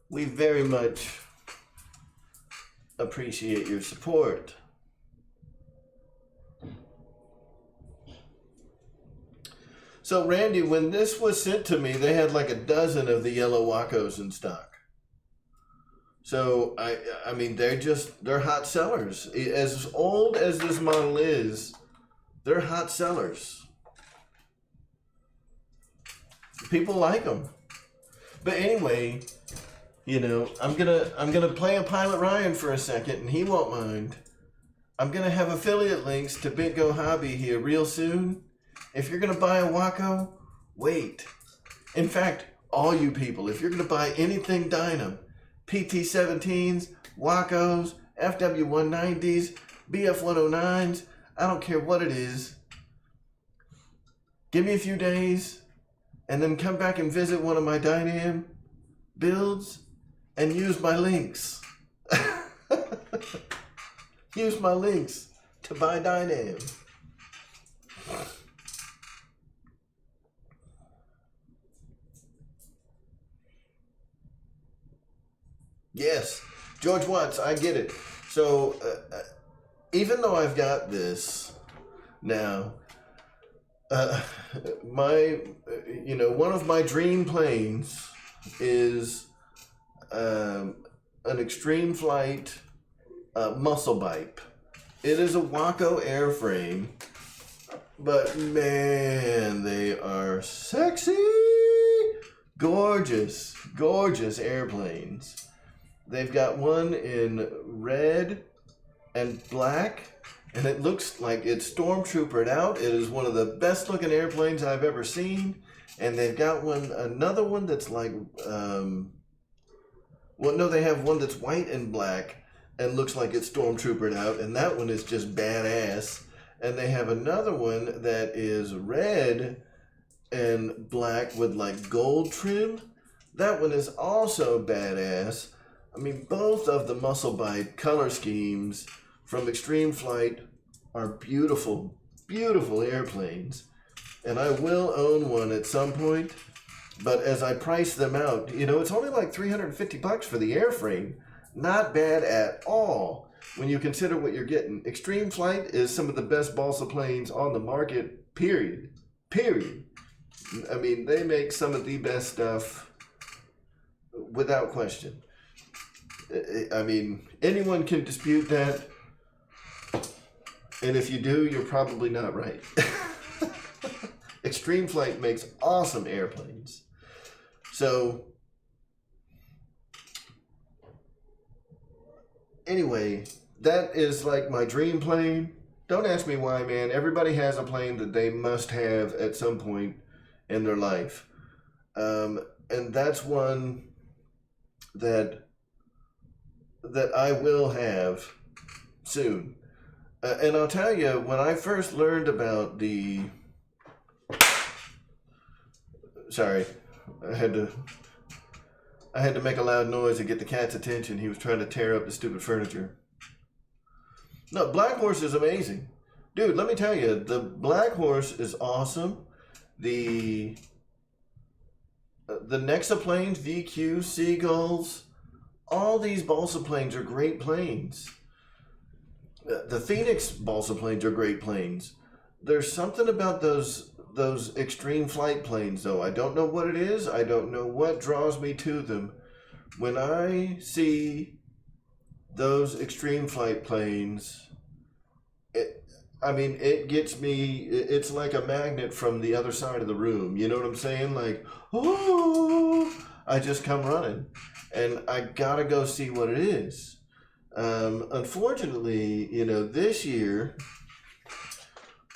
We very much appreciate your support. So Randy, when this was sent to me, they had like a dozen of the yellow Wacos in stock. So I mean, they're hot sellers. As old as this model is, they're hot sellers. People like them. But anyway, you know, I'm gonna play a Pilot Ryan for a second, and he won't mind. I'm gonna have affiliate links to BitGo Hobby here real soon. If you're gonna buy a Waco, wait. In fact, all you people, if you're gonna buy anything Dynam, PT-17s, Wacos, FW-190s, BF-109s, I don't care what it is, give me a few days, and then come back and visit one of my Dynam builds and use my links. Use my links to buy Dynam. Yes, George Watts, I get it. So even though I've got this now, one of my dream planes is an Extreme Flight muscle bike. It is a Waco airframe, but man, they are sexy, gorgeous, gorgeous airplanes. They've got one in red and black, and it looks like it's stormtroopered out. It is one of the best looking airplanes I've ever seen. And they've got another one that's like, they have one that's white and black and looks like it's stormtroopered out, and that one is just badass. And they have another one that is red and black with like gold trim. That one is also badass. I mean, both of the muscle bike color schemes from Extreme Flight are beautiful, beautiful airplanes. And I will own one at some point. But as I price them out, you know, it's only like $350 for the airframe. Not bad at all when you consider what you're getting. Extreme Flight is some of the best balsa planes on the market, period. Period. I mean, they make some of the best stuff without question. I mean, anyone can dispute that. And if you do, you're probably not right. Extreme Flight makes awesome airplanes. So, anyway, that is like my dream plane. Don't ask me why, man. Everybody has a plane that they must have at some point in their life. And that's one that I will have soon. And I'll tell you, when I first learned about the... Sorry, I had to make a loud noise to get the cat's attention. He was trying to tear up the stupid furniture. No, Black Horse is amazing. Dude, let me tell you, the Black Horse is awesome. The Nexaplanes, VQ, Seagulls, all these balsa planes are great planes. The Phoenix balsa planes are great planes. There's something about those extreme flight planes, though. I don't know what it is. I don't know what draws me to them. When I see those extreme flight planes, it gets me. It's like a magnet from the other side of the room. You know what I'm saying? Like, oh, I just come running, and I gotta go see what it is. Unfortunately, this year,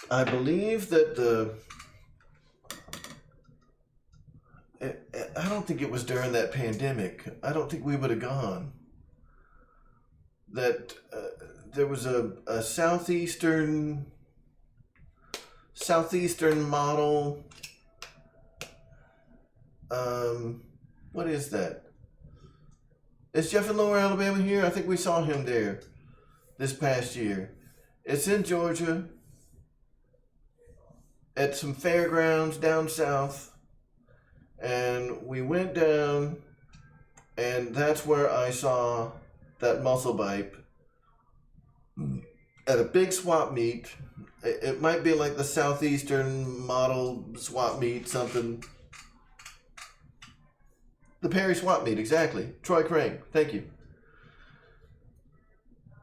I believe that I don't think it was during that pandemic. I don't think we would have gone. That there was a southeastern model. What is that? Is Jeff in Lower Alabama here? I think we saw him there this past year. It's in Georgia at some fairgrounds down south. And we went down, and that's where I saw that muscle bipe at a big swap meet. It might be like the Southeastern model swap meet, something. The Perry swap meet, exactly. Troy Crane, thank you.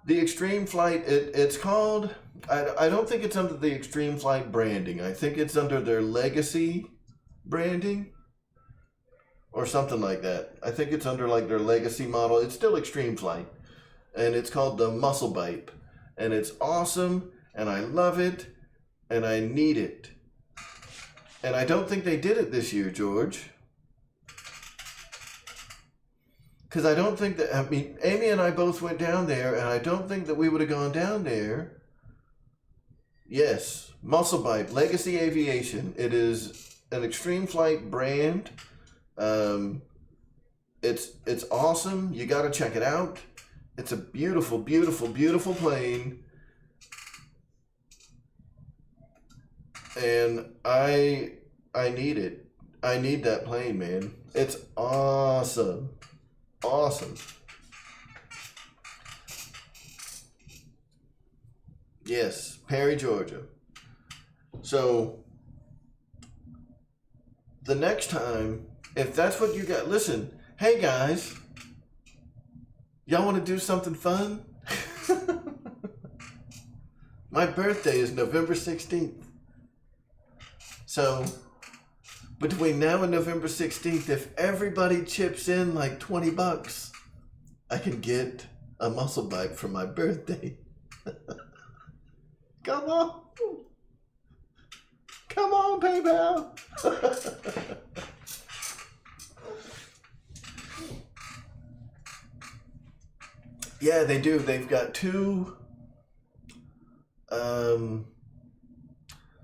The Extreme Flight, it's called, I don't think it's under the Extreme Flight branding. I think it's under their Legacy branding or something like that. I think it's under like their Legacy model. It's still Extreme Flight, and it's called the Muscle Bipe, and it's awesome, and I love it, and I need it. And I don't think they did it this year, George. Because I don't think that, Amy and I both went down there, and I don't think that we would have gone down there. Yes, Muscle Bipe, Legacy Aviation. It is an Extreme Flight brand. It's awesome. You got to check it out. It's a beautiful, beautiful, beautiful plane. And I need it. I need that plane, man. It's awesome. Awesome. Yes, Perry, Georgia. So the next time, if that's what you got, listen, hey guys, y'all want to do something fun? My birthday is November 16th. So between now and November 16th, if everybody chips in like $20, I can get a muscle bike for my birthday. Come on. Come on, PayPal. Yeah, they do. They've got two.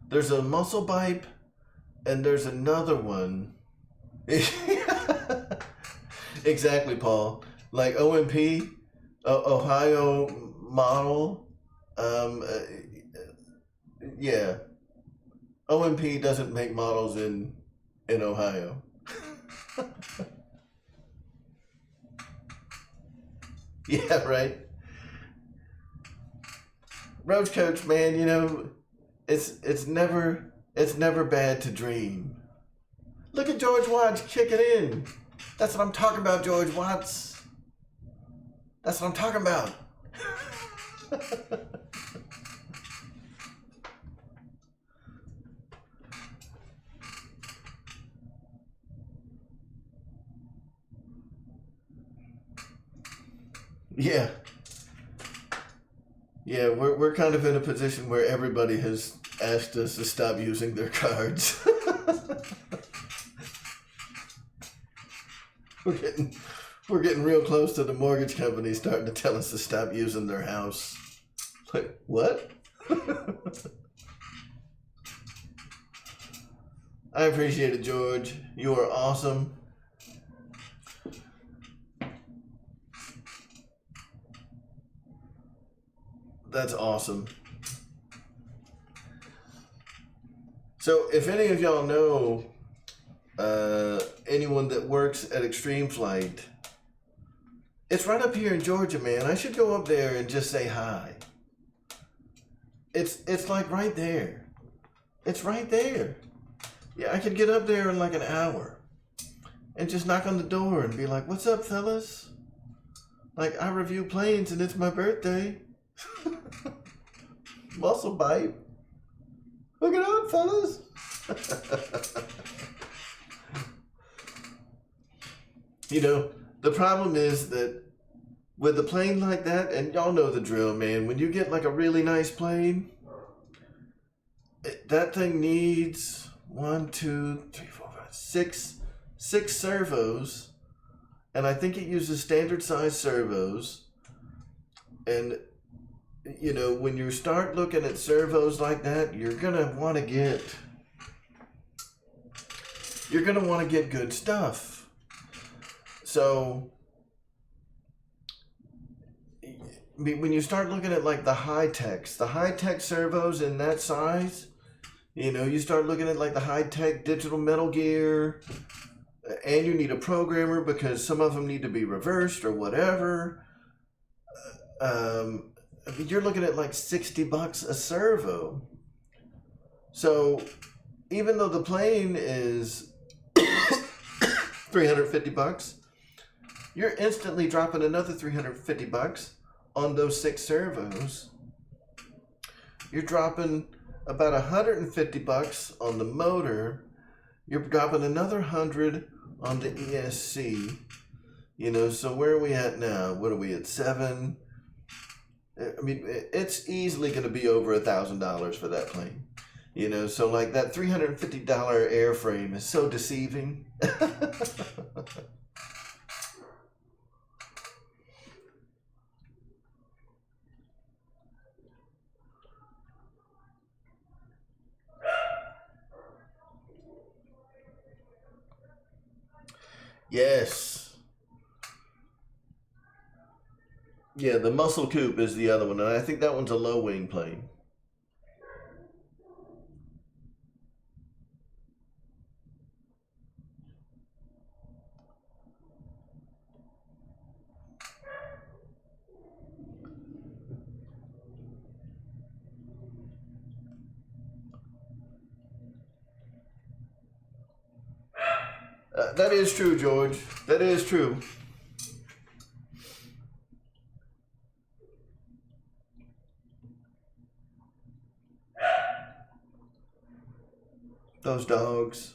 There's a muscle bipe, and there's another one. Exactly, Paul. Like OMP, Ohio model. Yeah. OMP doesn't make models in Ohio. Yeah, right. Roach Coach, man, it's never bad to dream. Look at George Watts kicking in. That's what I'm talking about, George Watts. That's what I'm talking about. Yeah. Yeah, we're kind of in a position where everybody has asked us to stop using their cards. We're getting real close to the mortgage company starting to tell us to stop using their house. Like, what? I appreciate it, George. You are awesome. That's awesome. So if any of y'all know anyone that works at Extreme Flight, it's right up here in Georgia, man. I should go up there and just say hi. It's like right there. It's right there. Yeah, I could get up there in like an hour and just knock on the door and be like, "What's up, fellas? Like, I review planes and it's my birthday." Muscle bite. Look it up, fellas. You know, the problem is that with a plane like that, and y'all know the drill, man, when you get like a really nice plane, that thing needs 6 servos, and I think it uses standard size servos. And you know, when you start looking at servos like that, you're gonna want to get good stuff. So when you start looking at like the high tech servos in that size, you know, you start looking at like the high tech digital Metal Gear, and you need a programmer because some of them need to be reversed or whatever. I mean, you're looking at like $60 a servo. So even though the plane is $350, you're instantly dropping another $350 on those 6 servos. You're dropping about $150 on the motor. You're dropping another $100 on the ESC. You know, so where are we at now? What are we at, 7? I mean, it's easily going to be over $1,000 for that plane. You know, so like that $350 airframe is so deceiving. Yes. Yeah, the Muscle Coupe is the other one, and I think that one's a low wing plane. That is true, George. That is true. Those dogs.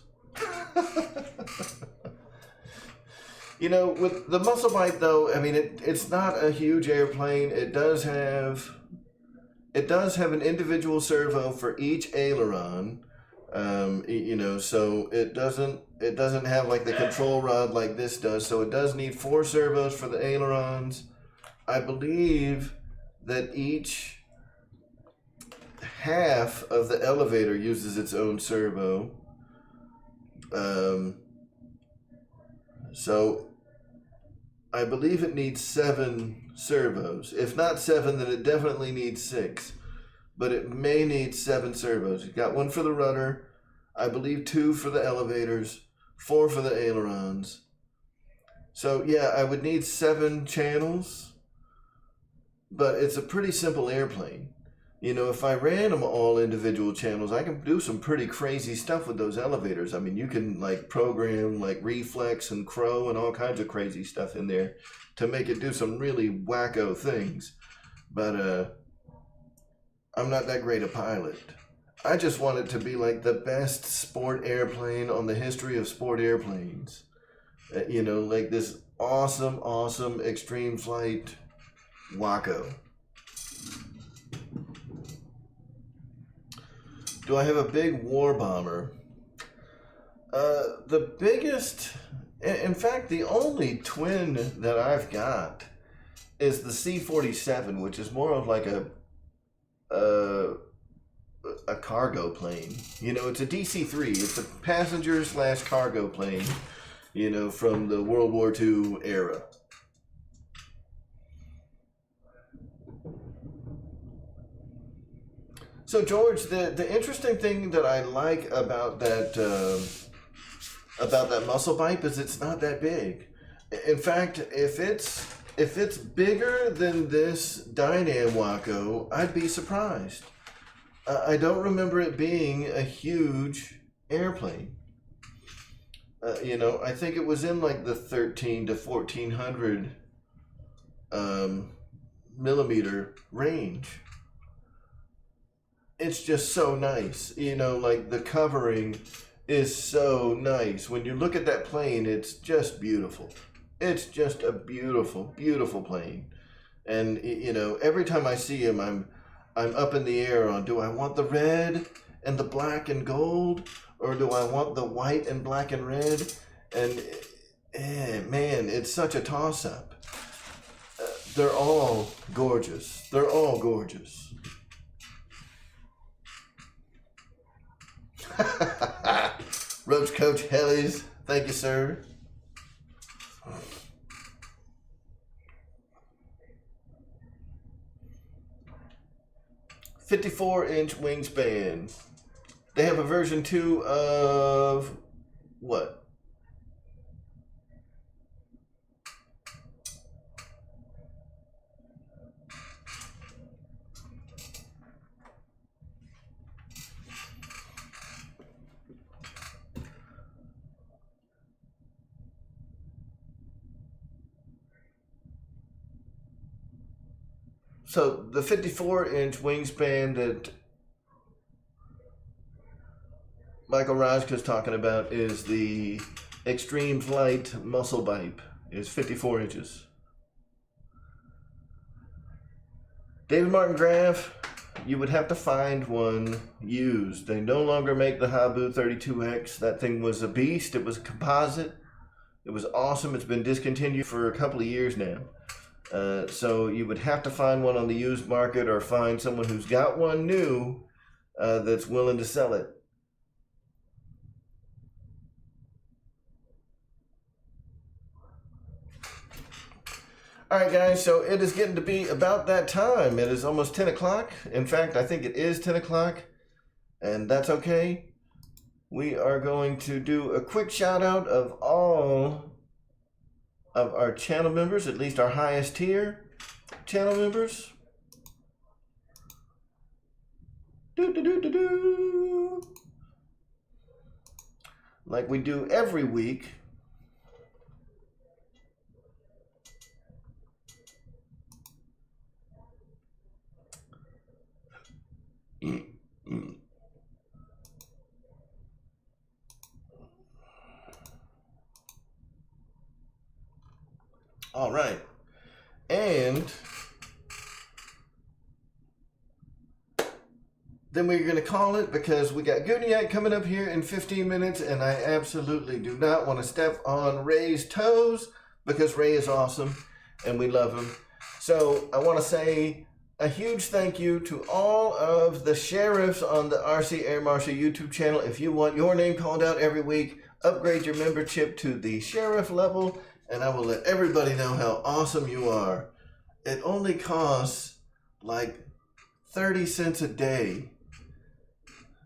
You know, with the Muscle Bike though, I mean, it's not a huge airplane. It does have an individual servo for each aileron. You know, so it doesn't have like the control rod like this does. So it does need 4 servos for the ailerons. I believe that each half of the elevator uses its own servo. So I believe it needs 7 servos. If not 7, then it definitely needs 6. But it may need 7 servos. You've got 1 for the rudder, I believe 2 for the elevators, 4 for the ailerons. So yeah, I would need 7 channels, but it's a pretty simple airplane. You know, if I ran them all individual channels, I can do some pretty crazy stuff with those elevators. I mean, you can like program like reflex and crow and all kinds of crazy stuff in there to make it do some really wacko things. But I'm not that great a pilot. I just want it to be like the best sport airplane on the history of sport airplanes. You know, like this awesome Extreme Flight Waco. Do I have a big war bomber? The biggest, in fact, the only twin that I've got is the C-47, which is more of like a cargo plane. You know, it's a DC-3. It's a passenger / cargo plane, you know, from the World War II era. So George, the interesting thing that I like about that muscle bike is it's not that big. In fact, if it's bigger than this Dynam Waco, I'd be surprised. I don't remember it being a huge airplane. I think it was in like the 13 to 1400 millimeter range. It's just so nice. Like the covering is so nice. When you look at that plane, it's just beautiful. It's just a beautiful, beautiful plane. And every time I see him, I'm up in the air on, do I want the red and the black and gold, or do I want the white and black and red? And man, it's such a toss-up. They're all gorgeous. They're all gorgeous. Ropes Coach Hellies, thank you, sir. "54-inch wingspan." They have a version 2 of what? So the 54-inch wingspan that Michael Rajka's talking about is the Extreme Flight Muscle Bike. It's 54 inches. David Martin Graf, you would have to find one used. They no longer make the Habu 32X. That thing was a beast. It was a composite. It was awesome. It's been discontinued for a couple of years now. So you would have to find one on the used market or find someone who's got one new that's willing to sell it. All right, guys, so it is getting to be about that time. It is almost 10 o'clock. In fact, I think it is 10 o'clock, and that's okay. We are going to do a quick shout out of all of our channel members, at least our highest tier channel members. Like we do every week. All right, and then we're going to call it because we got Gooniac coming up here in 15 minutes, and I absolutely do not want to step on Ray's toes because Ray is awesome and we love him. So I want to say a huge thank you to all of the sheriffs on the RC Air Marshal YouTube channel. If you want your name called out every week, upgrade your membership to the sheriff level, and I will let everybody know how awesome you are. It only costs like 30 cents a day.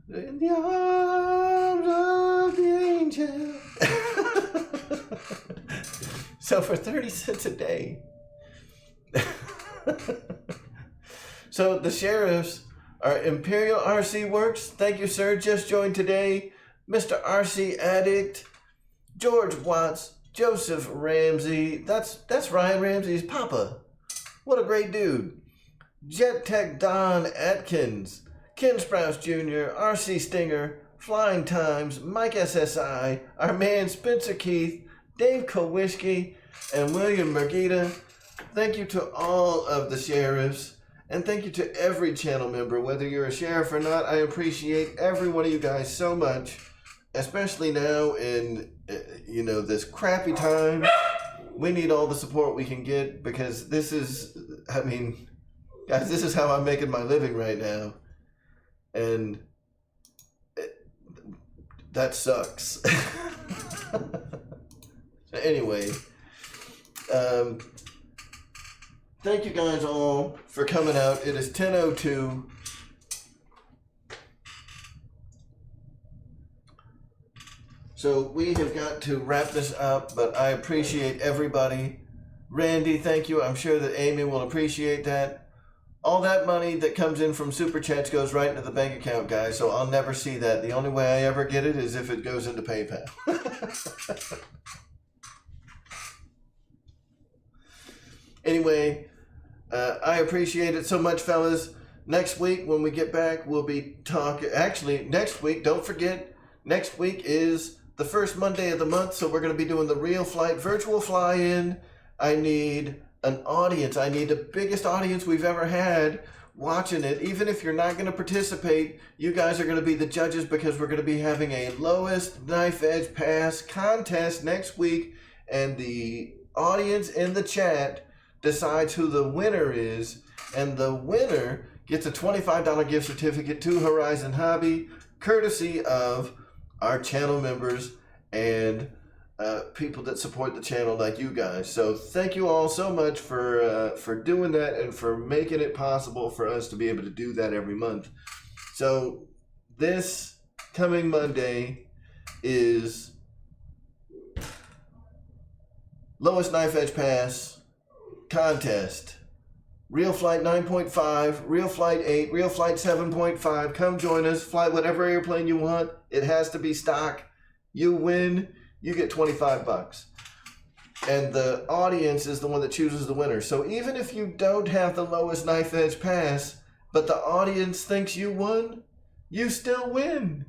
In the arms of the angel. So for 30 cents a day. So the sheriffs are Imperial RC Works. Thank you, sir. Just joined today. Mr. RC Addict, George Watts, Joseph Ramsey. That's Ryan Ramsey's papa. What a great dude. Jet Tech Don Atkins, Ken Sprouse Jr., RC Stinger, Flying Times, Mike SSI, our man Spencer Keith, Dave Kowalski, and William Mergita. Thank you to all of the sheriffs, and thank you to every channel member, whether you're a sheriff or not. I appreciate every one of you guys so much, especially now in this crappy time. We need all the support we can get because this is, guys, this is how I'm making my living right now, and that sucks. Anyway, thank you guys all for coming out. It is 10:02. So we have got to wrap this up, but I appreciate everybody. Randy, thank you. I'm sure that Amy will appreciate that. All that money that comes in from Super Chats goes right into the bank account, guys, so I'll never see that. The only way I ever get it is if it goes into PayPal. Anyway, I appreciate it so much, fellas. Next week, when we get back, we'll be talking. Actually, next week, don't forget, next week is the first Monday of the month, so we're going to be doing the Real Flight Virtual Fly-In. I need an audience. I need the biggest audience we've ever had watching it. Even if you're not going to participate, you guys are going to be the judges, because we're going to be having a lowest knife edge pass contest next week, and the audience in the chat decides who the winner is, and the winner gets a $25 gift certificate to Horizon Hobby, courtesy of our channel members and people that support the channel like you guys. So thank you all so much for doing that and for making it possible for us to be able to do that every month. So this coming Monday is lowest knife edge pass contest. Real Flight 9.5, Real Flight 8, Real Flight 7.5. Come join us. Fly whatever airplane you want. It has to be stock. You win, you get 25 bucks. And the audience is the one that chooses the winner. So even if you don't have the lowest knife edge pass, but the audience thinks you won, you still win.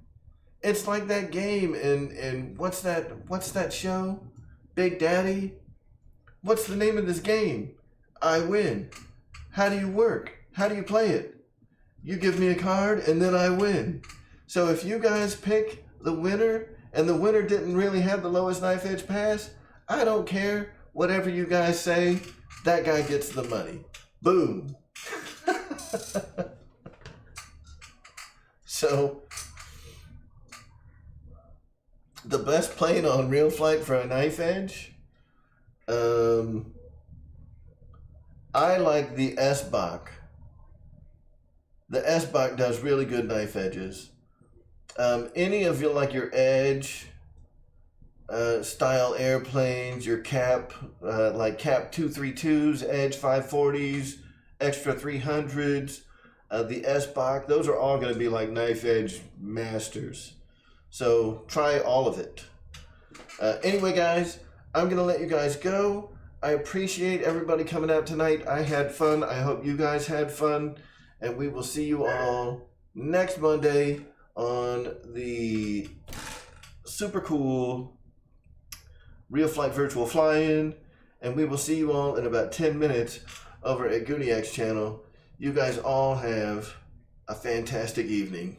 It's like that game in what's that show? Big Daddy? What's the name of this game? I win. How do you work? How do you play it? You give me a card and then I win. So if you guys pick the winner and the winner didn't really have the lowest knife edge pass, I don't care. Whatever you guys say, that guy gets the money. Boom. So the best plane on Real Flight for a knife edge, I like the S-Bach. The S-Bach does really good knife edges. Any of your Edge style airplanes, your Cap, like Cap 232s, Edge 540s, Extra 300s, the S-Bach, those are all going to be like knife edge masters. So try all of it. Anyway, guys, I'm going to let you guys go. I appreciate everybody coming out tonight. I had fun. I hope you guys had fun. And we will see you all next Monday on the super cool Real Flight Virtual Fly-In. And we will see you all in about 10 minutes over at Gooniac's channel. You guys all have a fantastic evening.